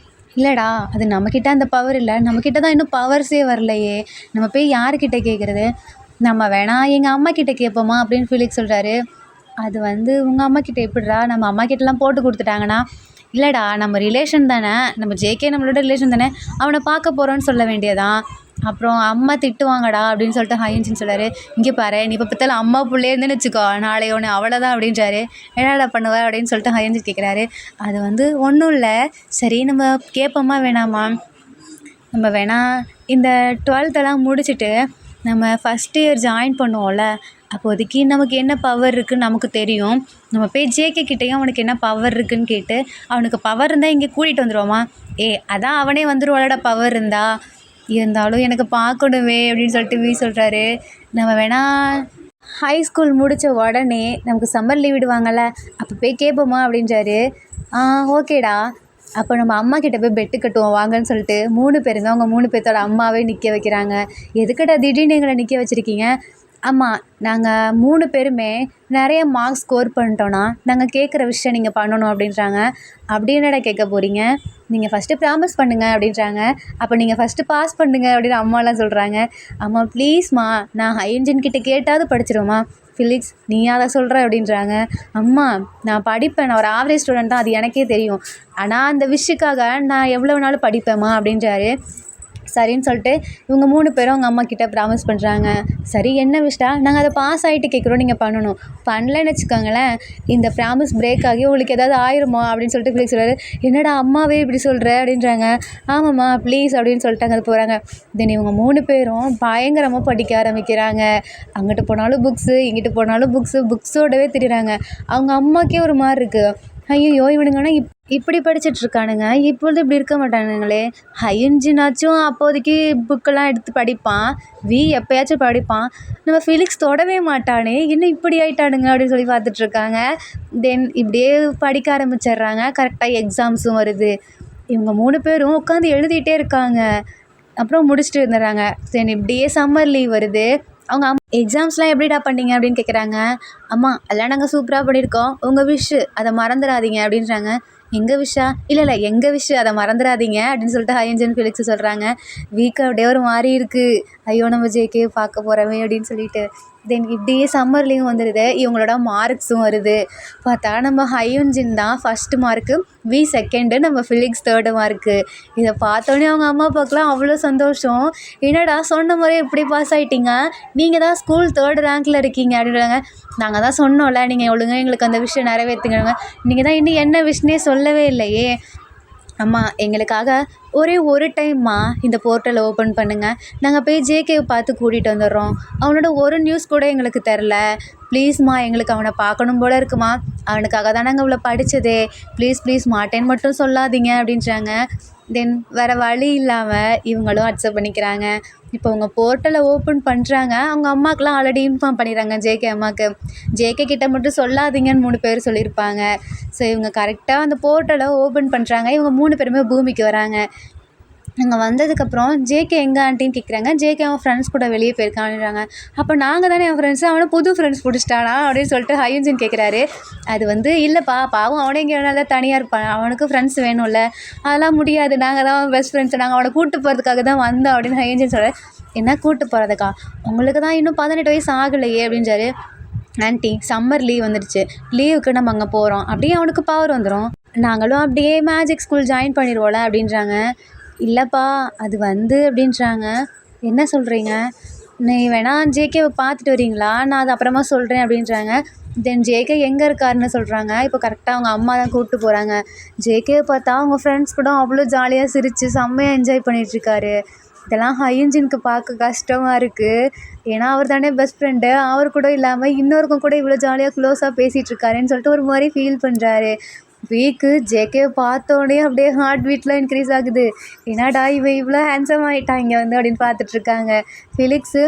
இல்லைடா அது நம்மக்கிட்ட அந்த பவர் இல்லை, நம்மக்கிட்ட தான் இன்னும் பவர்ஸே வரலையே, நம்ம போய் யாருக்கிட்ட கேட்குறது? நம்ம வேணால் எங்கள் அம்மா கிட்டே கேட்போமா அப்படின்னு ஃபிலிக்ஸ் சொல்கிறாரு. அது உங்கள் அம்மாக்கிட்ட எப்படிடா, நம்ம அம்மாக்கிட்டலாம் போட்டு கொடுத்துட்டாங்கன்னா? இல்லைடா நம்ம ரிலேஷன் தானே, நம்ம ஜேகே நம்மளோட ரிலேஷன் தானே, அவனை பார்க்க போகிறோன்னு சொல்ல வேண்டியதான். அப்புறம் அம்மா திட்டுவாங்கடா அப்படின்னு சொல்லிட்டு ஹையன்ஜின் சொல்கிறாரு. இங்கே பாரு, நீ இப்போ பார்த்தாலும் அம்மா பிள்ளையே இருந்துன்னு வச்சுக்கோ, நாளை ஒன்று அவ்வளோதான் அப்படின்றாரு. என்னடா பண்ணுவ அப்படின்னு சொல்லிட்டு ஹையன்ஜின் கேட்குறாரு. அது ஒன்றும் இல்லை, சரி நம்ம கேட்போமா வேணாமா? நம்ம வேணால் இந்த 12th முடிச்சுட்டு நம்ம ஃபஸ்ட் இயர் ஜாயின் பண்ணுவோம்ல, அப்போதைக்கு நமக்கு என்ன பவர் இருக்குதுன்னு நமக்கு தெரியும். நம்ம போய் ஜேகே கிட்டேயும் அவனுக்கு என்ன பவர் இருக்குதுன்னு கேட்டு, அவனுக்கு பவர் இருந்தால் இங்கே கூட்டிகிட்டு வந்துடுவோமா? அதான் அவனே வந்துடுவாளோட பவர் இருந்தாலும் எனக்கு பார்க்கணுமே அப்படின்னு சொல்லிட்டு வீ சொல்கிறாரு. நம்ம வேணால் ஹை ஸ்கூல் முடித்த உடனே நமக்கு சம்மர் லீவ் விடுவாங்கள்ல, அப்போ போய் கேட்போமா அப்படின்றாரு. ஓகேடா, அப்போ நம்ம அம்மா கிட்ட போய் பெட்டு கட்டுவோம் வாங்கன்னு சொல்லிட்டு 3 பேருமே அவங்க 3 பேர்த்தோட அம்மாவே நிற்க வைக்கிறாங்க. எதுக்கிட்ட திடீர்னு எங்களை நிற்க வச்சுருக்கீங்க? ஆமாம், நாங்கள் 3 பேருமே நிறைய மார்க்ஸ் ஸ்கோர் பண்ணிட்டோன்னா நாங்கள் கேட்குற விஷயம் நீங்கள் பண்ணணும் அப்படின்றாங்க. அப்படி என்னடா கேட்க போகிறீங்க? நீங்கள் ஃபஸ்ட்டு ப்ராமிஸ் பண்ணுங்கள் அப்படின்றாங்க. அப்போ நீங்கள் ஃபஸ்ட்டு பாஸ் பண்ணுங்க அப்படின்னு அம்மாலாம் சொல்கிறாங்க. அம்மா ப்ளீஸ்மா, நான் ஹையன்ஜின் கிட்டே கேட்டாவது படிச்சிருவோம்மா. ஃபிலிக்ஸ் நீ அதை சொல்கிற அப்படின்றாங்க. அம்மா நான் படிப்பேன், நான் ஒரு ஆவரேஜ் ஸ்டூடெண்ட் தான், அது எனக்கே தெரியும். ஆனால் அந்த விஷயக்காக நான் எவ்வளோ நாளும் படிப்பேம்மா அப்படின்றாரு. சரின்னு சொல்லிட்டு இவங்க 3 பேரும் அவங்க அம்மாக்கிட்ட ப்ராமிஸ் பண்ணுறாங்க. சரி என்ன விஷயம்டா, நாங்கள் அதை பாஸ் ஆகிட்டு கேட்குறோம், நீங்கள் பண்ணணும். பண்ணலன்னு வச்சுக்கோங்களேன், இந்த ப்ராமிஸ் பிரேக் ஆகி உங்களுக்கு ஏதாவது ஆயிருமா அப்படின்னு சொல்லிட்டு ஃபிலிக்ஸ் சொல்கிறாரு. என்னடா அம்மாவே இப்படி சொல்கிற அப்படின்றாங்க. ஆமாம்மா ப்ளீஸ் அப்படின்னு சொல்லிட்டாங்க. அது போகிறாங்க. தென் இவங்க 3 பேரும் பயங்கரமாக படிக்க ஆரம்பிக்கிறாங்க. அங்கிட்டு போனாலும் புக்ஸு, இங்கிட்டு போனாலும் புக்ஸோடவே திரிகிறாங்க. அவங்க அம்மாக்கே ஒரு மாதிரி இருக்குது. ஐயோ இவனுங்கன்னா இப்படி படிச்சிட்ருக்கானுங்க, இப்பொழுது இப்படி இருக்க மாட்டானுங்களே. ஹையன்ஜினாச்சும் அப்போதைக்கு புக்கெல்லாம் எடுத்து படிப்பான், எப்போயாச்சும் படிப்பான். நம்ம ஃபிலிக்ஸ் தொடவே மாட்டானே, இன்னும் இப்படி ஆயிட்டானுங்க அப்படின்னு சொல்லி பார்த்துட்ருக்காங்க. தென் இப்படியே படிக்க ஆரம்பிச்சிடுறாங்க. கரெக்டாக எக்ஸாம்ஸும் வருது. இவங்க 3 பேரும் உட்காந்து எழுதிட்டே இருக்காங்க. அப்புறம் முடிச்சுட்டு இருந்துடுறாங்க. தென் இப்படியே சம்மர் லீவ் வருது. அவங்க எக்ஸாம்ஸ்லாம் எப்படிடா பண்ணீங்க அப்படின்னு கேட்குறாங்க. அம்மா அதெல்லாம் நாங்கள் சூப்பராக பண்ணியிருக்கோம், உங்கள் விஷ் அதை மறந்துடாதீங்க அப்படின்றாங்க. எங்கள் விஷா? இல்லை எங்கள் விஷ் அதை மறந்துடாதீங்க அப்படின்னு சொல்லிட்டு ஹையன்ஜன் ஃபிலிக்ஸ் சொல்கிறாங்க. வீக்கு அப்படியே ஒரு மாதிரி இருக்குது. ஐயோ நம்ம ஜேகே பார்க்க போகிறோமே அப்படின்னு சொல்லிட்டு. தென் இப்படியே சம்மர் லீவ் வந்துடுது. இவங்களோட மார்க்ஸும் வருது. பார்த்தா நம்ம ஹையன்ஜின் தான் ஃபஸ்ட்டு மார்க்கு, செகண்டு, நம்ம ஃபிலிக்ஸ் தேர்டு மார்க்கு. இதை பார்த்தோன்னே அவங்க அம்மா அப்பாவுக்குலாம் அவ்வளோ சந்தோஷம். என்னடா சொன்ன முறை எப்படி பாஸ் ஆகிட்டீங்க, நீங்கள் தான் ஸ்கூல் தேர்டு ரேங்க்கில் இருக்கீங்க அப்படின்றாங்க. நாங்கள் தான் சொன்னோம்ல, நீங்கள் ஒழுங்காக எங்களுக்கு அந்த விஷயம் நிறைவேற்றுங்க. நீங்கள் தான் இன்னும் என்ன விஷயமே சொல்லவே இல்லையே. அம்மா எங்களுக்காக ஒரே ஒரு டைம்மா இந்த போர்ட்டலை ஓப்பன் பண்ணுங்கள், நாங்கள் போய் ஜேகேவை பார்த்து கூட்டிகிட்டு வந்துடுறோம். அவனோட ஒரு நியூஸ் கூட எங்களுக்கு தெரில, ப்ளீஸ்மா எங்களுக்கு அவனை பார்க்கணும் போல் இருக்குமா, அவனுக்காக தான் நாங்கள் இவ்வளோ படித்ததே, ப்ளீஸ் மாட்டேன்னு மட்டும் சொல்லாதீங்க அப்படின்றாங்க. தென் வேறு வழி இல்லாமல் இவங்களும் அக்செப்ட் பண்ணிக்கிறாங்க. இப்போ அவங்க போர்ட்டலை ஓப்பன் பண்ணுறாங்க. அவங்க அம்மாக்கெலாம் ஆல்ரெடி இன்ஃபார்ம் பண்ணிடுறாங்க, ஜேகே அம்மாவுக்கு. ஜேகே கிட்ட மட்டும் சொல்லாதீங்கன்னு 3 பேர் சொல்லியிருப்பாங்க. ஸோ இவங்க கரெக்டாக அந்த போர்ட்டலை ஓப்பன் பண்ணுறாங்க. இவங்க 3 பேருமே பூமிக்கு வராங்க. அங்கே வந்ததுக்கப்புறம் ஜேகே எங்கே ஆண்டின்னு கேட்குறாங்க. ஜேகே அவன் ஃப்ரெண்ட்ஸ் கூட வெளியே போயிருக்கான்றாங்க. அப்போ நாங்கள் தானே என் ஃப்ரெண்ட்ஸு, அவனை புது ஃப்ரெண்ட்ஸ் பிடிச்சிட்டானா அப்படின்னு சொல்லிட்டு ஹையன்ஜின் கேட்குறாரு. அது இல்லைப்பா, பாவம் அவனே இங்கே வேணாலும் தனியாக இருப்பான், அவனுக்கு ஃப்ரெண்ட்ஸ் வேணும்ல, அதெல்லாம் முடியாது, நாங்கள் தான் பெஸ்ட் ஃப்ரெண்ட்ஸ், நாங்கள் அவனை கூப்பிட்டு போகிறதுக்காக தான் வந்தோம் அப்படின்னு ஹையன்ஜின் சொல்கிறார். என்ன கூப்பிட்டு போகிறதுக்கா, உங்களுக்கு தான் இன்னும் 18 வயசு ஆகலையே அப்படின்றாரு. ஆன்ட்டி சம்மர் லீவ் வந்துடுச்சு, லீவுக்கு நம்ம அங்கே போகிறோம், அப்படியே அவனுக்கு பவர் வந்துடும், நாங்களும் அப்படியே மேஜிக் ஸ்கூல் ஜாயின் பண்ணிடுவோம்ல அப்படின்றாங்க. இல்லைப்பா அது அப்படின்றாங்க. என்ன சொல்கிறீங்க, நீ வேணால் ஜேகேவை பார்த்துட்டு வரீங்களா, நான் அது அப்புறமா சொல்கிறேன் அப்படின்றாங்க. தென் ஜேகே எங்கே இருக்காருன்னு சொல்கிறாங்க. இப்போ கரெக்டாக அவங்க அம்மா தான் கூப்பிட்டு போகிறாங்க. ஜேகேவை பார்த்தா அவங்க ஃப்ரெண்ட்ஸ் கூட அவ்வளோ ஜாலியாக சிரித்து செம்மையாக என்ஜாய் பண்ணிகிட்ருக்காரு. இதெல்லாம் ஹையன்ஜினுக்கு பார்க்க கஷ்டமாக இருக்குது. ஏன்னா அவர் தானே பெஸ்ட் ஃப்ரெண்டு, அவர் கூட இல்லாமல் இன்னொருக்கும் கூட இவ்வளோ ஜாலியாக க்ளோஸாக பேசிகிட்ருக்காருன்னு சொல்லிட்டு ஒரு மாதிரி ஃபீல் பண்ணுறாரு. வீக்கு ஜேகே பார்த்தோன்னே அப்படியே ஹார்ட் பீட்லாம் இன்க்ரீஸ் ஆகுது. என்னடா இவன் இவ்வளோ ஹேண்ட்ஸம் ஆகிட்டான் இங்கே அப்படின்னு பார்த்துட்ருக்காங்க. ஃபிலிக்ஸு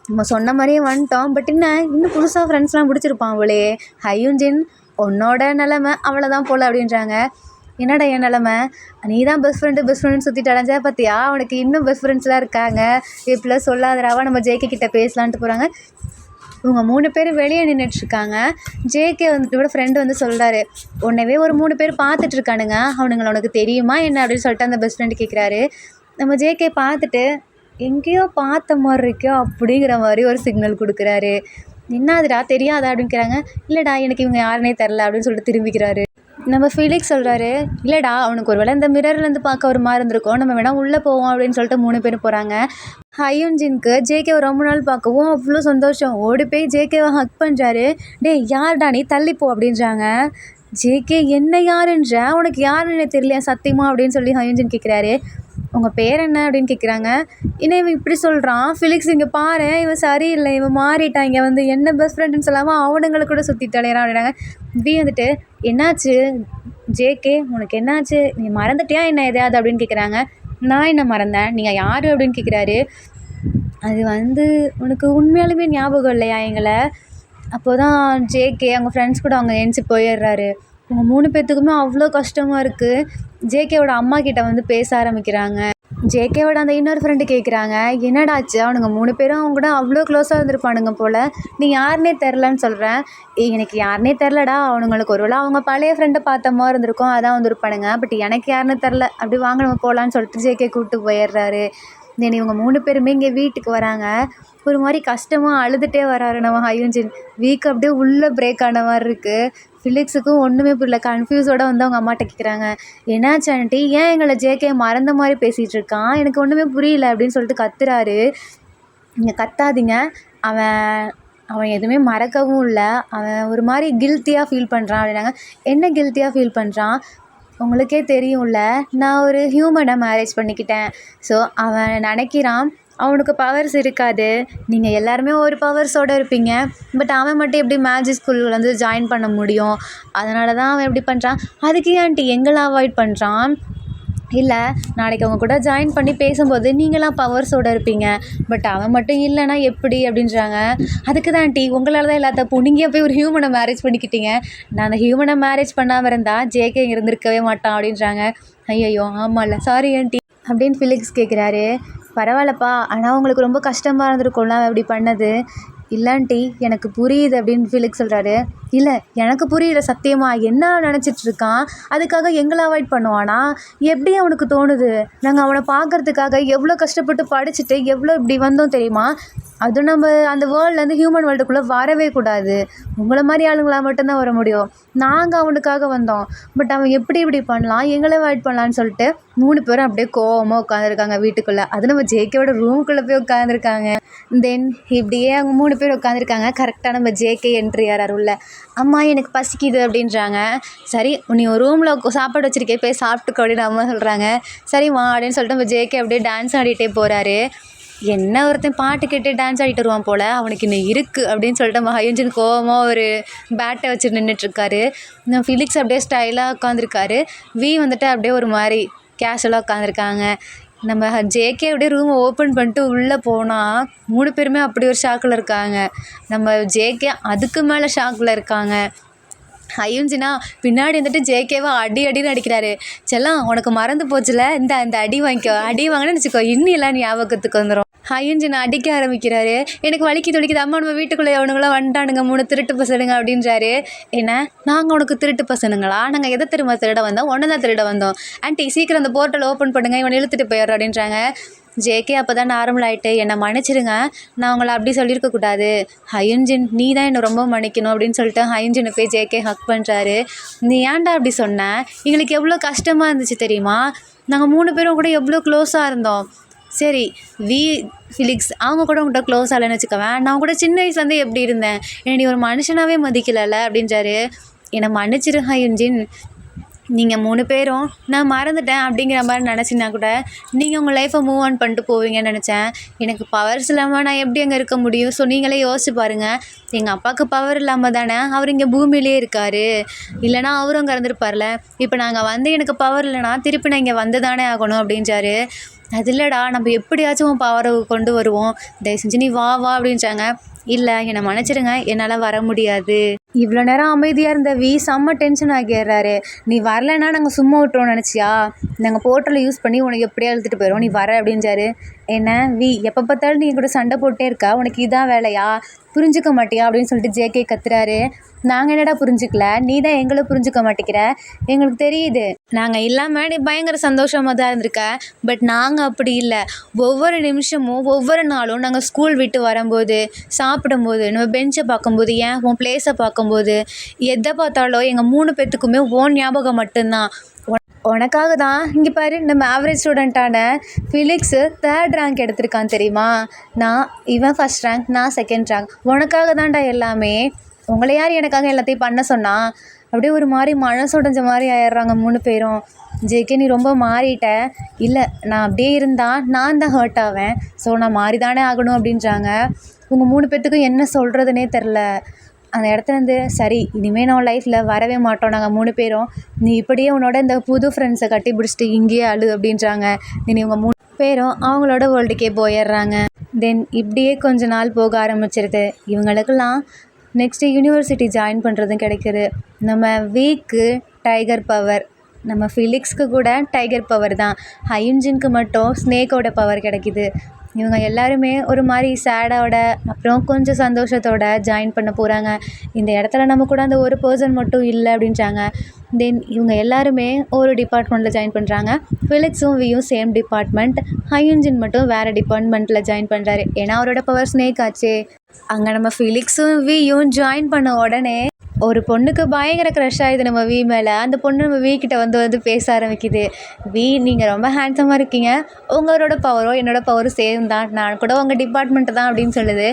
நம்ம சொன்ன மாதிரியே வந்துட்டோம், பட் இன்னும் புதுசாக ஃப்ரெண்ட்ஸ்லாம் பிடிச்சிருப்பான் அவளே. ஹையன்ஜின் உன்னோட நிலமை அவ்வளோதான் போல் அப்படின்றாங்க. என்னடா என் நிலமை, நீ தான் பெஸ்ட் ஃப்ரெண்டுன்னு சுற்றிட்டு அலைஞ்சா பார்த்தியா, அவனுக்கு இன்னும் பெஸ்ட் ஃப்ரெண்ட்ஸ்லாம் இருக்காங்க, இப்படிலாம் சொல்லாதராவா, நம்ம ஜேகே கிட்டே பேசலான்ட்டு போகிறாங்க. இவங்க 3 பேர் வெளியே நின்றுட்டுருக்காங்க. ஜேகே இவரோட ஃப்ரெண்டு சொல்கிறாரு, உன்னவே ஒரு 3 பேர் பார்த்துட்ருக்கானுங்க, அவனுங்களை உனக்கு தெரியுமா என்ன அப்படின்னு சொல்லிட்டு அந்த பெஸ்ட் ஃப்ரெண்டு கேட்குறாரு. நம்ம ஜேகே பார்த்துட்டு எங்கேயோ பார்த்த மாதிரி இருக்கோ அப்படிங்கிற மாதிரி ஒரு சிக்னல் கொடுக்குறாரு. என்னாதுடா தெரியாதா அப்படிங்கிறாங்க. இல்லைடா எனக்கு இவங்க யாருன்னே தெரில அப்படின்னு சொல்லிட்டு திரும்பிக்கிறாரு. நம்ம ஃபிலிக்ஸ் சொல்கிறாரு, இல்லைடா அவனுக்கு ஒரு வேளை இந்த மிரர்லேருந்து பார்க்க ஒரு மாதிரி இருந்திருக்கும், நம்ம வேணால் உள்ளே போவோம் அப்படின்னு சொல்லிட்டு 3 பேரும் போகிறாங்க. ஹையன்ஜினுக்கு ஜேகேவை ரொம்ப நாள் பார்க்கவும் அவ்வளோ சந்தோஷம், ஓடி போய் ஜேகேவை ஹக் பண்ணுறாரு. டேய் யார்டா நீ தள்ளிப்போ அப்படின்றாங்க. ஜேகே என்ன யாருன்ற, உனக்கு யாருன்னு தெரியலையா சத்தியமா அப்படின்னு சொல்லி ஹையன்ஜின் கேட்குறாரு. உங்கள் பேர் என்ன அப்படின்னு கேட்குறாங்க. இன்னும் இவன் இப்படி சொல்கிறான். ஃபிலிக்ஸ் இங்கே பாரு, இவன் சரியில்லை, இவன் மாறிட்டான், இங்கே என்ன பெஸ்ட் ஃப்ரெண்டுன்னு சொல்லாமல் அவனுங்களை கூட சுற்றி தலையிறான் அப்படின்னாங்க. என்னாச்சு ஜேகே, உனக்கு என்னாச்சு, நீ மறந்துட்டியா என்ன எதையாது அப்படின்னு கேட்குறாங்க. நான் என்ன மறந்தேன், நீங்கள் யார் அப்படின்னு கேட்குறாரு. அது உனக்கு உண்மையாலுமே ஞாபகம் இல்லையா எங்களை. அப்போ தான் ஜேகே அவங்க ஃப்ரெண்ட்ஸ் கூட அவங்க எந்திச்சு போயிடுறாரு. அவங்க 3 பேர்த்துக்குமே அவ்வளோ கஷ்டமாக இருக்குது. ஜேகேவோட அம்மா கிட்ட பேச ஆரம்பிக்கிறாங்க. ஜேகேவோட அந்த இன்னொரு ஃப்ரெண்டு கேட்குறாங்க, என்னடாச்சு, அவனுங்க 3 பேரும் அவங்க கூட அவ்வளோ க்ளோஸாக இருந்திருப்பானுங்க போல், நீ யாருன்னே தெரிலன்னு சொல்கிறேன். எனக்கு யாருன்னே தெரிலடா, அவனுங்களுக்கு ஒரு வேளை அவங்க பழைய ஃப்ரெண்டை பார்த்த மாதிரி இருந்திருக்கும், அதான் வந்திருப்பானுங்க, பட் எனக்கு யாருன்னு தெரில, அப்படி வாங்க நம்ம போகலான்னு சொல்லிட்டு ஜேகே கூப்பிட்டு போயிடுறாரு. தென் இவங்க 3 பேருமே இங்கே வீட்டுக்கு வராங்க. ஒரு மாதிரி கஷ்டமாக அழுதுகிட்டே வராரு நம்ம ஹையன்ஜின். வீக் அப்படியே உள்ளே பிரேக் ஆன மாதிரி இருக்குது. ஃபிலிக்ஸுக்கும் ஒன்றுமே புரியல. கன்ஃப்யூஸோட வந்து அவங்க அம்மாட்ட கேட்குறாங்க, என்னாச்சு ஆண்டி, ஏன் எங்களை ஜேகே மறந்த மாதிரி பேசிகிட்டு இருக்கான், எனக்கு ஒன்றுமே புரியல அப்படின்னு சொல்லிட்டு கத்துறாரு. நீங்கள் கத்தாதீங்க, அவன் அவன் எதுவுமே மறக்கவும் இல்லை, அவன் ஒரு மாதிரி கில்ட்டியாக ஃபீல் பண்ணுறான் அப்படின்னாங்க. என்ன கில்ட்டியாக ஃபீல் பண்ணுறான், உங்களுக்கே தெரியும்ல, நான் ஒரு ஹியூமனை மேரேஜ் பண்ணிக்கிட்டேன். ஸோ அவன் நினைக்கிறான் அவனுக்கு பவர்ஸ் இருக்காது, நீங்கள் எல்லாருமே ஒரு பவர்ஸோடு இருப்பீங்க, பட் அவன் மட்டும் எப்படி மேஜிக் ஸ்கூல் வந்து ஜாயின் பண்ண முடியும், அதனால தான் அவன் எப்படி பண்ணுறான். அதுக்கு ஆண்டி எங்களை அவாய்ட் பண்ணுறான். இல்லை, நாளைக்கு அவங்க கூட ஜாயின் பண்ணி பேசும்போது நீங்களாம் பவர்ஸோடு இருப்பீங்க, பட் அவன் மட்டும் இல்லைன்னா எப்படி அப்படின்றாங்க. அதுக்கு தான் ஆண்டி உங்களால் தான் எல்லா தப்பு, நீங்கள் போய் ஒரு ஹியூமனை மேரேஜ் பண்ணிக்கிட்டீங்க, நான் அந்த ஹியூமனை மேரேஜ் பண்ணாமல் இருந்தால் ஜேகே இங்கே இருந்திருக்கவே மாட்டான் அப்படின்றாங்க. ஐயையோ ஆமாம்ல, சாரி ஆண்டி அப்படின்னு ஃபிலிக்ஸ் கேட்குறாரு. பரவாயில்லப்பா, ஆனால் உங்களுக்கு ரொம்ப கஷ்டமாக இருந்திருக்கும்ல அப்படி பண்ணது. இல்லைன்ட்டி எனக்கு புரியுது அப்படின்னு ஃபிலிக்ஸ் சொல்கிறாரு. இல்லை எனக்கு புரியல சத்தியமாக, என்ன நினச்சிட்டு இருக்கான், அதுக்காக எங்களை அவாய்ட் பண்ணுவானா, எப்படி அவனுக்கு தோணுது, நாங்கள் அவனை பார்க்குறதுக்காக எவ்வளோ கஷ்டப்பட்டு படிச்சுட்டு எவ்வளோ இப்படி வந்தோம் தெரியுமா, அதுவும் நம்ம அந்த வேர்ல்ட்லேருந்து ஹியூமன் வேர்ல்டுக்குள்ளே வரவே கூடாது, உங்களை மாதிரி ஆளுங்களாக மட்டும்தான் வர முடியும், நாங்கள் அவனுக்காக வந்தோம், பட் அவன் எப்படி இப்படி பண்ணலாம், எங்களை அவாய்ட் பண்ணலான்னு சொல்லிட்டு 3 பேரும் அப்படியே கோவமாக உட்காந்துருக்காங்க வீட்டுக்குள்ளே. அது நம்ம ஜேகேவோட ரூமுக்குள்ளே போய் உட்காந்துருக்காங்க. தென் இப்படியே அவங்க 3 பேர் உட்காந்துருக்காங்க. கரெக்டாக நம்ம ஜேகே என்ட்ரி ஆறார் உள்ள. அம்மா எனக்கு பசிக்குது அப்படின்றாங்க. சரி நீ ஒரு ரூமில் சாப்பாடு வச்சுருக்கே, போய் சாப்பிட்டுக்கோ அப்படின்னு அம்மா சொல்கிறாங்க. சரிம்மா அப்படின்னு சொல்லிட்டு நம்ம ஜேகே அப்படியே டான்ஸ் ஆடிட்டே போகிறாரு. என்ன ஒருத்தன் பாட்டு கேட்டு டான்ஸ் ஆடிட்டு வருவான் போல், அவனுக்கு இன்னும் இருக்குது அப்படின்னு சொல்லிட்டு நம்ம ஹையன்ஜின் கோவமாக ஒரு பேட்டை வச்சு நின்றுட்டுருக்காரு. ஃபிலிக்ஸ் அப்படியே ஸ்டைலாக உட்காந்துருக்காரு. வந்துட்டு அப்படியே ஒரு மாதிரி கேஷுவலாக உட்காந்துருக்காங்க. நம்ம ஜேகே அப்படியே ரூமை ஓப்பன் பண்ணிட்டு உள்ளே போனால் 3 பேருமே அப்படி ஒரு ஷாக்கில் இருக்காங்க. நம்ம ஜேகே அதுக்கு மேலே ஷாக்கில் இருக்காங்க. ஹையுன்ஜினா பின்னாடி வந்துட்டு ஜேகேவை அடின்னு அடிக்கிறாரு. செல்லம் உனக்கு மறந்து போச்சுல, இந்த அடி வாங்கிக்கோ, அடி வாங்கினு வச்சுக்கோ, இன்னும் எல்லாம் ஞாபகத்துக்கு வந்துடும். ஹையுன்ஜினா அடிக்க ஆரம்பிக்கிறாரு. எனக்கு வலிக்குது, அம்மா நம்ம வீட்டுக்குள்ளே அவனுங்களாம் வந்துட்டானுங்க, 3 திருட்டு பசனுங்க அப்படின்றாரு. என்ன, நாங்கள் உனக்கு திருட்டு பசனுங்களா, நாங்கள் எதை திரும்ப திருட வந்தோம், ஒன்று தான் திருட வந்தோம், ஆண்டி சீக்கிரம் அந்த போர்ட்டல் ஓப்பன் பண்ணுங்க, இவனை இழுத்துட்டு போயிடுறோம் அப்படின்றாங்க. ஜேகே அப்போ தான் நார்மல் ஆகிட்டு, என்னை மன்னிச்சிடுங்க, நான் உங்களை அப்படி சொல்லியிருக்கக்கூடாது, ஹையுன்ஜின் நீ தான் என்னை ரொம்ப மன்னிக்கணும் அப்படின்னு சொல்லிட்டு ஹையுன்ஜினை போய் ஜேகே ஹக் பண்ணுறாரு. நீ ஏன்டா அப்படி சொன்ன, எங்களுக்கு எவ்வளோ கஷ்டமாக இருந்துச்சு தெரியுமா, நாங்கள் 3 பேரும் கூட எவ்வளோ க்ளோஸாக இருந்தோம். சரி ஃபிலிக்ஸ் அவங்க கூட உங்கள்கிட்ட க்ளோஸ் ஆகலைன்னு வச்சுக்கவேன், நான் கூட சின்ன வயசுலேருந்தே எப்படி இருந்தேன், என்னை ஒரு மனுஷனாகவே மதிக்கலைல்ல அப்படின்றாரு. என்னை மன்னிச்சிரு ஹையுன்ஜின், நீங்கள் 3 பேரும் நான் மறந்துட்டேன் அப்படிங்கிற மாதிரி நினச்சின்னா கூட நீங்கள் உங்கள் லைஃப்பை மூவ் ஆன் பண்ணிட்டு போவீங்கன்னு நினச்சேன். எனக்கு பவர்ஸ் இல்லாமல் நான் எப்படி அங்கே இருக்க முடியும், ஸோ நீங்களே யோசிச்சு பாருங்கள், எங்கள் அப்பாவுக்கு பவர் இல்லாமல் தானே அவர் இங்கே பூமியிலே இருக்கார், இல்லைனா அவரும் அங்கே இருந்திருப்பார்ல, இப்போ நாங்கள் வந்து எனக்கு பவர் இல்லைனா திருப்பி நான் இங்கே வந்து தானே ஆகணும் அப்படின்றாரு. அது இல்லைடா, நம்ம எப்படியாச்சும் பவரை கொண்டு வருவோம், தயவு செஞ்சு நீ வா அப்படின்றாங்க. இல்லை என்னை மன்னிச்சிடுங்க, என்னால் வர முடியாது. இவ்வளோ நேரம் அமைதியாக இருந்த செம்ம டென்ஷன் ஆகிடுறாரு. நீ வரலைன்னா நாங்கள் சும்மா விட்டுறோம் நினச்சியா, நாங்கள் போர்ட்டலை யூஸ் பண்ணி உனக்கு எப்படியா இழுத்துட்டு போயிடுவோம், நீ வர அப்படின்றாரு. என்ன எப்போ பார்த்தாலும் நீ கூட சண்டை போட்டே இருக்கா, உனக்கு இதான் வேலையா, புரிஞ்சுக்க மாட்டியா அப்படின்னு சொல்லிட்டு ஜேகே கத்துறாரு. நாங்கள் என்னடா புரிஞ்சுக்கல, நீ தான் எங்களை புரிஞ்சுக்க மாட்டேங்கிற, எங்களுக்கு தெரியுது நாங்கள் இல்லாமல் நீ பயங்கர சந்தோஷமாக தான் இருந்திருக்க, பட் நாங்கள் அப்படி இல்லை, ஒவ்வொரு நிமிஷமும் ஒவ்வொரு நாளும் நாங்கள் ஸ்கூல் விட்டு வரும்போது, சாப்பிடும்போது, நம்ம பெஞ்சை பார்க்கும்போது, உன் பிளேஸை பார்க்கும்போது, எதை பார்த்தாலும் எங்கள் 3 பேர்த்துக்குமே ஓன் ஞாபகம் மட்டும்தான். உனக்காக தான் இங்கே பாரு, நம்ம ஆவரேஜ் ஸ்டூடெண்ட்டான ஃபிலிக்ஸு 3rd ரேங்க் எடுத்திருக்கான் தெரியுமா, இவன் 1st ரேங்க், நான் 2nd ரேங்க், உனக்காக தான்டா எல்லாமே, உங்களை யார் எனக்காக எல்லாத்தையும் பண்ண சொன்னா, அப்படியே ஒரு மாதிரி மனசு உடைஞ்ச மாதிரி ஆயிடுறாங்க 3 பேரும். ஜேகே நீ ரொம்ப மாறிட்ட, இல்லை நான் அப்படியே இருந்தால் நான் தான் ஹர்ட் ஆவேன், ஸோ நான் மாறி தானே ஆகணும் அப்படின்றாங்க. உங்கள் 3 பேர்த்துக்கும் என்ன சொல்கிறதுனே தெரில. அந்த இடத்துலேருந்து சரி இனிமேல் நான் லைஃப்பில் வரவே மாட்டோம் நாங்கள் 3 பேரும், நீ இப்படியே உன்னோட இந்த புது ஃப்ரெண்ட்ஸை கட்டி பிடிச்சிட்டு இங்கேயே அழு அப்படின்றாங்க. இவங்க 3 பேரும் அவங்களோட வேர்ல்டுக்கே போயிடுறாங்க. தென் இப்படியே கொஞ்ச நாள் போக ஆரம்பிச்சிருது. இவங்களுக்கெல்லாம் நெக்ஸ்ட்டு யூனிவர்சிட்டி ஜாயின் பண்ணுறதும் கிடைக்கிது. நம்ம வீக்கு டைகர் பவர், நம்ம ஃபிலிக்ஸ்க்கு கூட டைகர் பவர் தான், ஹையுன்ஜினுக்கு மட்டும் ஸ்னேக்கோட பவர் கிடைக்கிது. இவங்க எல்லாருமே ஒரு மாதிரி சேடோட அப்புறம் கொஞ்சம் சந்தோஷத்தோட ஜாயின் பண்ண போகிறாங்க. இந்த இடத்துல நம்ம கூட அந்த ஒரு பர்சன் மட்டும் இல்லை அப்படின்றாங்க. தென் இவங்க எல்லாருமே ஒரு டிபார்ட்மெண்ட்டில் ஜாயின் பண்ணுறாங்க. ஃபிலிக்ஸும் வியும் சேம் டிபார்ட்மெண்ட், ஹையுன்ஜின் மட்டும் வேறு டிபார்ட்மெண்ட்டில் ஜாயின் பண்ணுறாரு, ஏன்னா அவரோட பவர் ஸ்னேக் ஆச்சே. அங்கே நம்ம ஃபிலிக்ஸும் வியும் ஜாயின் பண்ண உடனே ஒரு பொண்ணுக்கு பயங்கர க்ரஷ் ஆயிடுது நம்ம வி மேலே. அந்த பொண்ணு நம்ம வி கிட்ட வந்து வந்து பேச ஆரம்பிக்குது. "வி, நீங்கள் ரொம்ப ஹேண்ட்ஸமாக இருக்கீங்க. உங்களோட பவரோ என்னோட பவரும் சேம் தான். நான் கூட உங்கள் டிபார்ட்மெண்ட்டு தான்" அப்படின்னு சொல்லுது.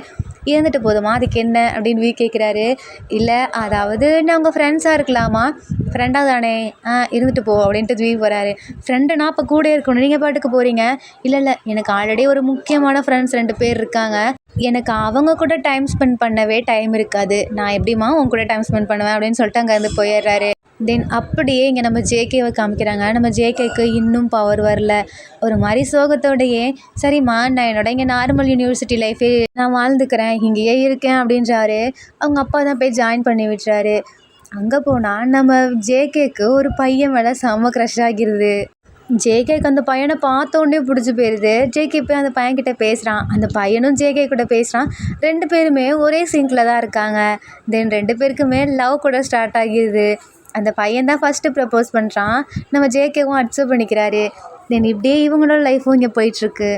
"இருந்துட்டு போதுமா, அதுக்கு என்ன?" அப்படின்னு வி கேட்குறாரு. "இல்லை, அதாவது நான் உங்கள் ஃப்ரெண்ட்ஸாக இருக்கலாமா?" "ஃப்ரெண்டாக தானே, இருந்துட்டு போ" அப்படின்ட்டு வி போகிறாரு. "ஃப்ரெண்டுனா அப்போ கூட இருக்கணும், நீங்கள் பாட்டுக்கு போகிறீங்க." "இல்லை இல்லை, எனக்கு ஆல்ரெடி ஒரு முக்கியமான ஃப்ரெண்ட்ஸ் 2 பேர் இருக்காங்க. எனக்கு அவங்க கூட டைம் ஸ்பெண்ட் பண்ணவே டைம் இருக்காது. நான் எப்படிம்மா உன் கூட டைம் ஸ்பெண்ட் பண்ணுவேன்?" அப்படின்னு சொல்லிட்டு அங்கேருந்து போயிடுறாரு. தென் அப்படியே இங்கே நம்ம ஜேகேவை காமிக்கிறாங்க. நம்ம ஜேகேக்கு இன்னும் பவர் வரல. ஒரு மாதிரி சோகத்தோடையே, "சரிம்மா, நான் என்னோட இங்கே நார்மல் யூனிவர்சிட்டி லைஃபே நான் வாழ்ந்துக்கிறேன், இங்கேயே இருக்கேன்" அப்படின்றாரு. அவங்க அப்பா தான் போய் ஜாயின் பண்ணி விட்டுறாரு. அங்கே போனால் நம்ம ஜேகேக்கு ஒரு பையன் மேலே செம்ம க்ரஷ் ஆகிருது. ஜேகேக்கு அந்த பையனை பார்த்த உடனே பிடிச்சி போயிடுது. ஜேகே போய் அந்த பையன்கிட்ட பேசுகிறான். அந்த பையனும் ஜேகே கூட பேசுகிறான். 2 பேருமே ஒரே சிங்கில் தான் இருக்காங்க. தென் 2 பேருக்குமே லவ் கூட ஸ்டார்ட் ஆகிடுது. அந்த பையன் தான் ஃபஸ்ட்டு ப்ரப்போஸ் பண்ணுறான். நம்ம ஜேகேவும் அக்செப்ட் பண்ணிக்கிறாரு. தென் இப்படியே இவங்களோட லைஃப்பும் இங்கே போயிட்டுருக்கு.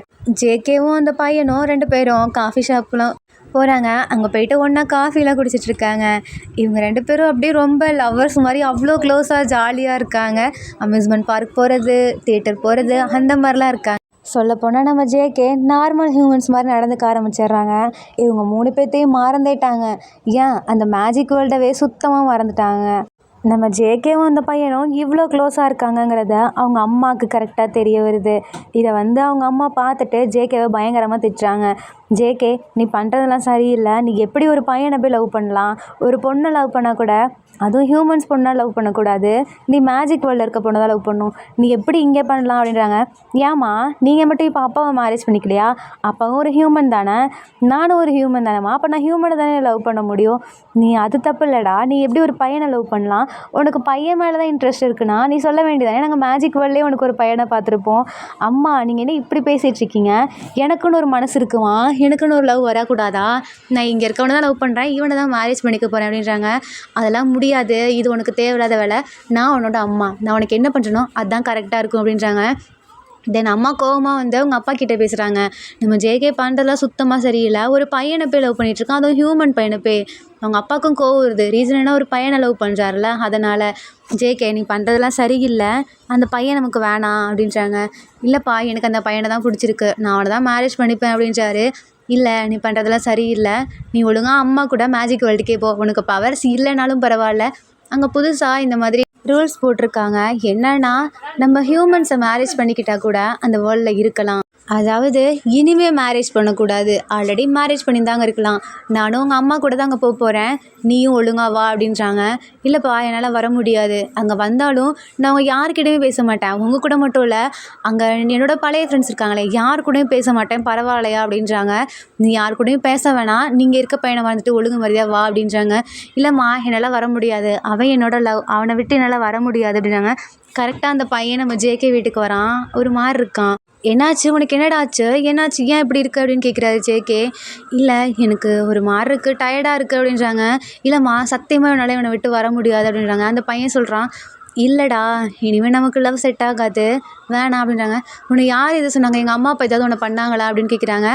ஜேகேவும் அந்த பையனும் 2 பேரும் காஃபி ஷாப்லாம் போகிறாங்க. அங்கே போயிட்டு ஒன்றா காஃபிலாம் குடிச்சிட்ருக்காங்க. இவங்க 2 பேரும் அப்படியே ரொம்ப லவ்வர்ஸ் மாதிரி அவ்வளோ க்ளோஸாக ஜாலியாக இருக்காங்க. அம்யூஸ்மெண்ட் பார்க் போகிறது, தியேட்டர் போகிறது, அந்த மாதிரிலாம் இருக்காங்க. சொல்லப்போனால் நம்ம ஜேகே நார்மல் ஹியூமன்ஸ் மாதிரி நடந்துக்க ஆரம்பிச்சிடுறாங்க. இவங்க 3 பேர்த்தையும் மறந்துட்டாங்க. ஏன், அந்த மேஜிக் வேர்ல்டவே சுத்தமாக மறந்துட்டாங்க. நம்ம ஜேகேவும் அந்த பையனும் இவ்வளோ க்ளோஸாக இருக்காங்கங்கிறத அவங்க அம்மாவுக்கு கரெக்டாக தெரிய வருது. இதை வந்து அவங்க அம்மா பார்த்துட்டு ஜேகேவை பயங்கரமாக திட்டுறாங்க. "ஜேகே, நீ பண்ணுறதெல்லாம் சரியில்லை. நீ எப்படி ஒரு பையனை போய் லவ் பண்ணலாம்? ஒரு பொண்ணை லவ் பண்ணால் கூட, அதுவும் ஹியூமன்ஸ் பொண்ணாக லவ் பண்ணக்கூடாது. நீ மேஜிக் வேர்ல்டில் இருக்க பொண்ணை தான் லவ் பண்ணணும். நீ எப்படி இங்கே பண்ணலாம்?" அப்படின்றாங்க. "ஏம்மா, நீங்கள் மட்டும் இப்போ அப்பாவை மேரேஜ் பண்ணிக்கலையா? அப்பாவும் ஒரு ஹியூமன் தானே, நானும் ஒரு ஹியூமன் தானேம்மா. அப்போ நான் ஹியூமனை தானே லவ் பண்ண முடியும். நீ அது தப்பு இல்லைடா. நீ எப்படி ஒரு பையனை லவ் பண்ணலாம்? உனக்கு பையன் மேலே தான் இன்ட்ரெஸ்ட் இருக்குன்னா நீ சொல்ல வேண்டியதானே, நாங்கள் மேஜிக் வேர்ல்ட்லேயே உனக்கு ஒரு பையனை பார்த்துருப்போம்." "அம்மா, நீங்கள் என்ன இப்படி பேசிகிட்ருக்கீங்க? எனக்குன்னு ஒரு மனசு இருக்குமா? எனக்குன்னு ஒரு லவ் வரக்கூடாதா? நான் இங்கே இருக்கவனை தான் லவ் பண்ணுறேன், இவனை தான் மேரேஜ் பண்ணிக்க போகிறேன்" அப்படின்றாங்க. "அதெல்லாம் முடியாது. இது உனக்கு தேவையில்லாத வேலை. நான் உன்னோட அம்மா. நான் உனக்கு என்ன பண்ணுறனோ அதுதான் கரெக்டாக இருக்கும்" அப்படின்றாங்க. தென் அம்மா கோவமாக வந்து அவங்க அப்பா கிட்டே பேசுகிறாங்க. "நம்ம ஜேகே பண்ணுறதுலாம் சுத்தமாக சரியில்லை. ஒரு பையனை போய் லவ் பண்ணிகிட்ருக்கான், அதுவும் ஹியூமன் பையனை போய்." அவங்க அப்பாவுக்கும் கோவம் வருது. ரீசன் என்ன, ஒரு பையனை லவ் பண்ணுறாருல, அதனால். "ஜேகே, நீ பண்ணுறதெல்லாம் சரியில்லை. அந்த பையன் நமக்கு வேணாம்" அப்படின்றாங்க. "இல்லைப்பா, எனக்கு அந்த பையனை தான் பிடிச்சிருக்கு. நான் அவனை தான் மேரேஜ் பண்ணிப்பேன்" அப்படின்றாரு. "இல்லை, நீ பண்ணுறதெல்லாம் சரியில்லை. நீ ஒழுங்காக அம்மா கூட மேஜிக் வேர்ல்டுக்கே போ. உனக்கு பவர்ஸ் இல்லைனாலும் பரவாயில்ல. அங்கே புதுசாக இந்த மாதிரி ரூல்ஸ் போட்டிருக்காங்க. என்னன்னா, நம்ம ஹியூமன்ஸை மேரேஜ் பண்ணிக்கிட்டால் கூட அந்த வேர்ல்டில் இருக்கலாம். அதாவது இனிமே மேரேஜ் பண்ணக்கூடாது. ஆல்ரெடி மேரேஜ் பண்ணியிருந்தாங்க இருக்கலாம். நானும் உங்கள் அம்மா கூட தான் அங்கே போகிறேன். நீயும் ஒழுங்கா வா" அப்படின்றாங்க. "இல்லைப்பா, என்னால் வர முடியாது. அங்கே வந்தாலும் நான் அவங்க யார்கிட்டையும் பேச மாட்டேன். உங்கள் கூட மட்டும் இல்லை, அங்கே என்னோட பழைய ஃப்ரெண்ட்ஸ் இருக்காங்களே, யார் கூடயும் பேச மாட்டேன். பரவாயில்லையா?" அப்படின்றாங்க. "நீ யார் கூடயும் பேச வேணாம். நீங்கள் இருக்க பையனை வந்துட்டு ஒழுங்கு மரியாதையாக வா" அப்படின்றாங்க. "இல்லைம்மா, என்னால் வர முடியாது. அவன் என்னோட லவ். அவனை விட்டு என்னால் வர முடியாது" அப்படின்றாங்க. கரெக்டாக அந்த பையன் நம்ம ஜேகே வீட்டுக்கு வரான். ஒரு மாதிரி இருக்கான். "என்னாச்சு, உனக்கு என்னடா ஆச்சு? என்னாச்சு, ஏன் இப்படி இருக்குது?" அப்படின்னு கேட்குறாரு ஜேகே. "இல்லை, எனக்கு ஒரு மாதிரி இருக்குது, டயர்டாக இருக்குது" அப்படின்றாங்க. "இல்லைம்மா, சத்தியமாக என்னால் இவனை விட்டு வர முடியாது" அப்படின்றாங்க. அந்த பையன் சொல்கிறான், "இல்லைடா, இனிமேல் நமக்கு லவ் செட் ஆகாது, வேணாம்" அப்படின்றாங்க. "உன்னை யார் இது சொன்னாங்க? எங்கள் அம்மா அப்பா ஏதாவது உன்னை பண்ணாங்களா?" அப்படின்னு கேட்குறாங்க.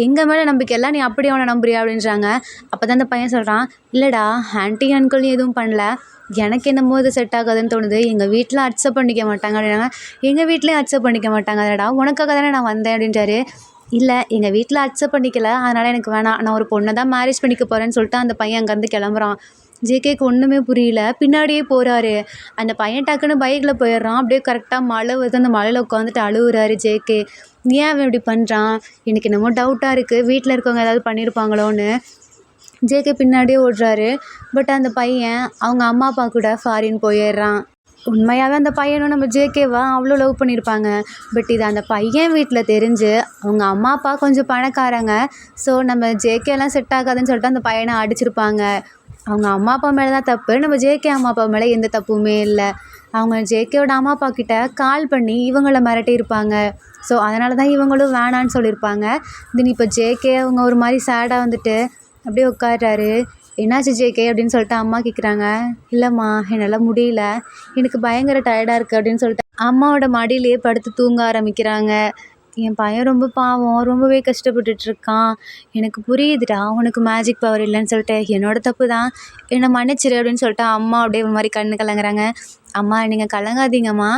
"எங்கள் மேலே நம்பிக்கை இல்லை, நீ அப்படியே அவனை நம்புறியா?" அப்படின்றாங்க. அப்போ தான் அந்த பையன் சொல்கிறான், "இல்லைடா, ஆன்ட்டி அங்கிளும் எதுவும் பண்ணல. எனக்கு என்னமோ இது செட் ஆகாதுன்னு தோணுது. எங்கள் வீட்டில் அக்செப்ட் பண்ணிக்க மாட்டாங்க" அப்படின்னாங்க. "எங்கள் வீட்லேயும் அக்செப்ட் பண்ணிக்க மாட்டாங்க அதடா, உனக்காக தானே நான் வந்தேன்" அப்படின்றாரு. "இல்லை, எங்கள் வீட்டில் அக்செப்ட் பண்ணிக்கல, அதனால் எனக்கு வேணாம். நான் ஒரு பொண்ணை தான் மேரேஜ் பண்ணிக்க போகிறேன்னு" சொல்லிட்டு அந்த பையன் அங்கேருந்து கிளம்புறான். ஜேகேக்கு ஒன்றுமே புரியல. பின்னாடியே போகிறாரு. அந்த பையன் டக்குன்னு பைக்கில் போயிடுறான். அப்படியே கரெக்டாக மழை வருது. அந்த மழையில் உட்காந்துட்டு அழுகுறாரு ஜேகே. ஏன் அவன் இப்படி பண்ணுறான்? எனக்கு என்னமோ டவுட்டாக இருக்குது, வீட்டில் இருக்கவங்க ஏதாவது பண்ணியிருப்பாங்களோன்னு. ஜேகே பின்னாடியே ஓடுறாரு. பட் அந்த பையன் அவங்க அம்மா அப்பா கூட ஃபாரின் போயிடுறான். உண்மையாகவே அந்த பையனும் நம்ம ஜேகேவா அவ்வளோ லவ் பண்ணியிருப்பாங்க. பட் இது அந்த பையன் வீட்டில் தெரிஞ்சு அவங்க அம்மா அப்பா கொஞ்சம் பணக்காரங்க. ஸோ நம்ம ஜேகேலாம் செட் ஆகாதுன்னு சொல்லிட்டு அந்த பையனை அடிச்சிருப்பாங்க. அவங்க அம்மா அப்பா மேலே தான் தப்பு. நம்ம ஜேகே அம்மா அப்பா மேலே எந்த தப்புமே இல்லை. அவங்க ஜேகேவோட அம்மா அப்பா கிட்ட கால் பண்ணி இவங்கள மிரட்டியிருப்பாங்க. ஸோ அதனால தான் இவங்களும் வேணான்னு சொல்லியிருப்பாங்க. தென் இப்போ ஜேகே அவங்க ஒரு மாதிரி சேடாக வந்துட்டு அப்படியே உட்கார்றாரு. "என்னாச்சு ஜேகே?" அப்படின்னு சொல்லிட்டு அம்மா கேட்குறாங்க. "இல்லைம்மா, என்னால் முடியல. எனக்கு பயங்கர டயர்டாக இருக்குது" அப்படின்னு சொல்லிட்டு அம்மாவோட மடியிலேயே படுத்து தூங்க ஆரம்பிக்கிறாங்க. என் பையன் ரொம்ப பாவம். ரொம்பவே கஷ்டப்பட்டுட்ருக்கான். எனக்கு புரியுதுடா, உனக்கு மேஜிக் பவர் இல்லைன்னு சொல்லிட்டு. என்னோட தப்பு தான். என்ன மன்னிச்சிரு அப்படின்னு சொல்லிட்டு அம்மா அப்படியே ஒரு மாரி கண்ணு கலங்குறாங்க. அம்மா நீங்கள் கலங்காதீங்கம்மா.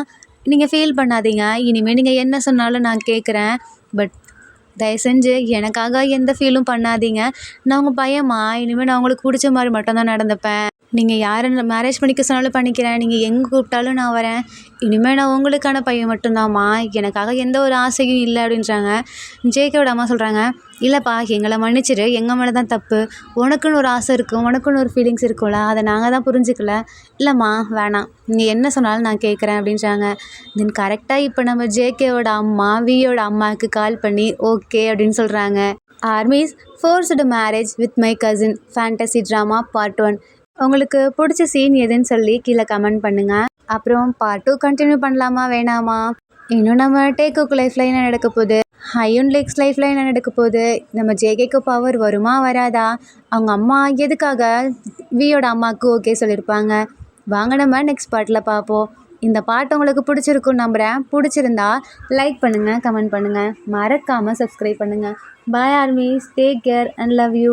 நீங்க ஃபீல் பண்ணாதீங்க. இனிமே நீங்க என்ன சொன்னாலும் நான் கேட்குறேன். பட் தயவு செஞ்சு எனக்காக எந்த ஃபீலும் பண்ணாதீங்க. நான் உங்க பையன்ம்மா. இனிமே நான் உங்களுக்கு புடிச்ச மாரி மட்டும் தான் நடந்துப்பேன். நீங்க யார மேரேஜ் பண்ணிக்க சொன்னாலும் பண்ணிக்கிறேன். நீங்க எங்க கூப்பிட்டாலும் நான் வரேன். இனிமே நான் உங்களுக்கான பையன் மட்டும் தான்ம்மா. எனக்காக எந்த ஒரு ஆசையும் இல்ல அப்படின்றாங்க. ஜேகேவோட அம்மா சொல்றாங்க, இல்லப்பா எங்கள மன்னிச்சிடு. எங்க மேல தான் தப்பு. உனக்குன்னு ஒரு ஆசை இருக்கும். உனக்குன்னு ஒரு ஃபீலிங்ஸ் இருக்கும்ல. அத நாங்க தான் புரிஞ்சுக்கல. இல்லம்மா வேணாம். நீ என்ன சொன்னாலும் நான் கேட்குறேன் அப்படின்றாங்க. தென் கரெக்ட்டா இப்ப நம்ம ஜேகேவோட அம்மா வியோட அம்மாவுக்கு கால் பண்ணி ஓகே அப்படின்னு சொல்றாங்க. Armies forced marriage with my cousin fantasy drama part 1. உங்களுக்கு பிடிச்ச சீன் எதுன்னு சொல்லி கீழே கமெண்ட் பண்ணுங்க. அப்புறம் பார்ட் 2 கண்டினியூ பண்ணலாமா வேணாமா? இன்னும் நம்ம டேக்குக்கு லைஃப்ல என்ன நடக்க போகுது? ஹையூன் லெக்ஸ் லைஃப்ல என்ன நடக்க போகுது? நம்ம ஜேகேக்கு பவர் வருமா வராதா? அவங்க அம்மா எதுக்காக வியோட அம்மாவுக்கு ஓகே சொல்லியிருப்பாங்க? வாங்க நம்ம நெக்ஸ்ட் பார்ட்டில் பார்ப்போம். இந்த பாட்டு உங்களுக்கு பிடிச்சிருக்குன்னு நம்புகிறேன். பிடிச்சிருந்தா லைக் பண்ணுங்கள், கமெண்ட் பண்ணுங்கள், மறக்காமல் சப்ஸ்கிரைப் பண்ணுங்கள். Bye ARMYs, take care and love you.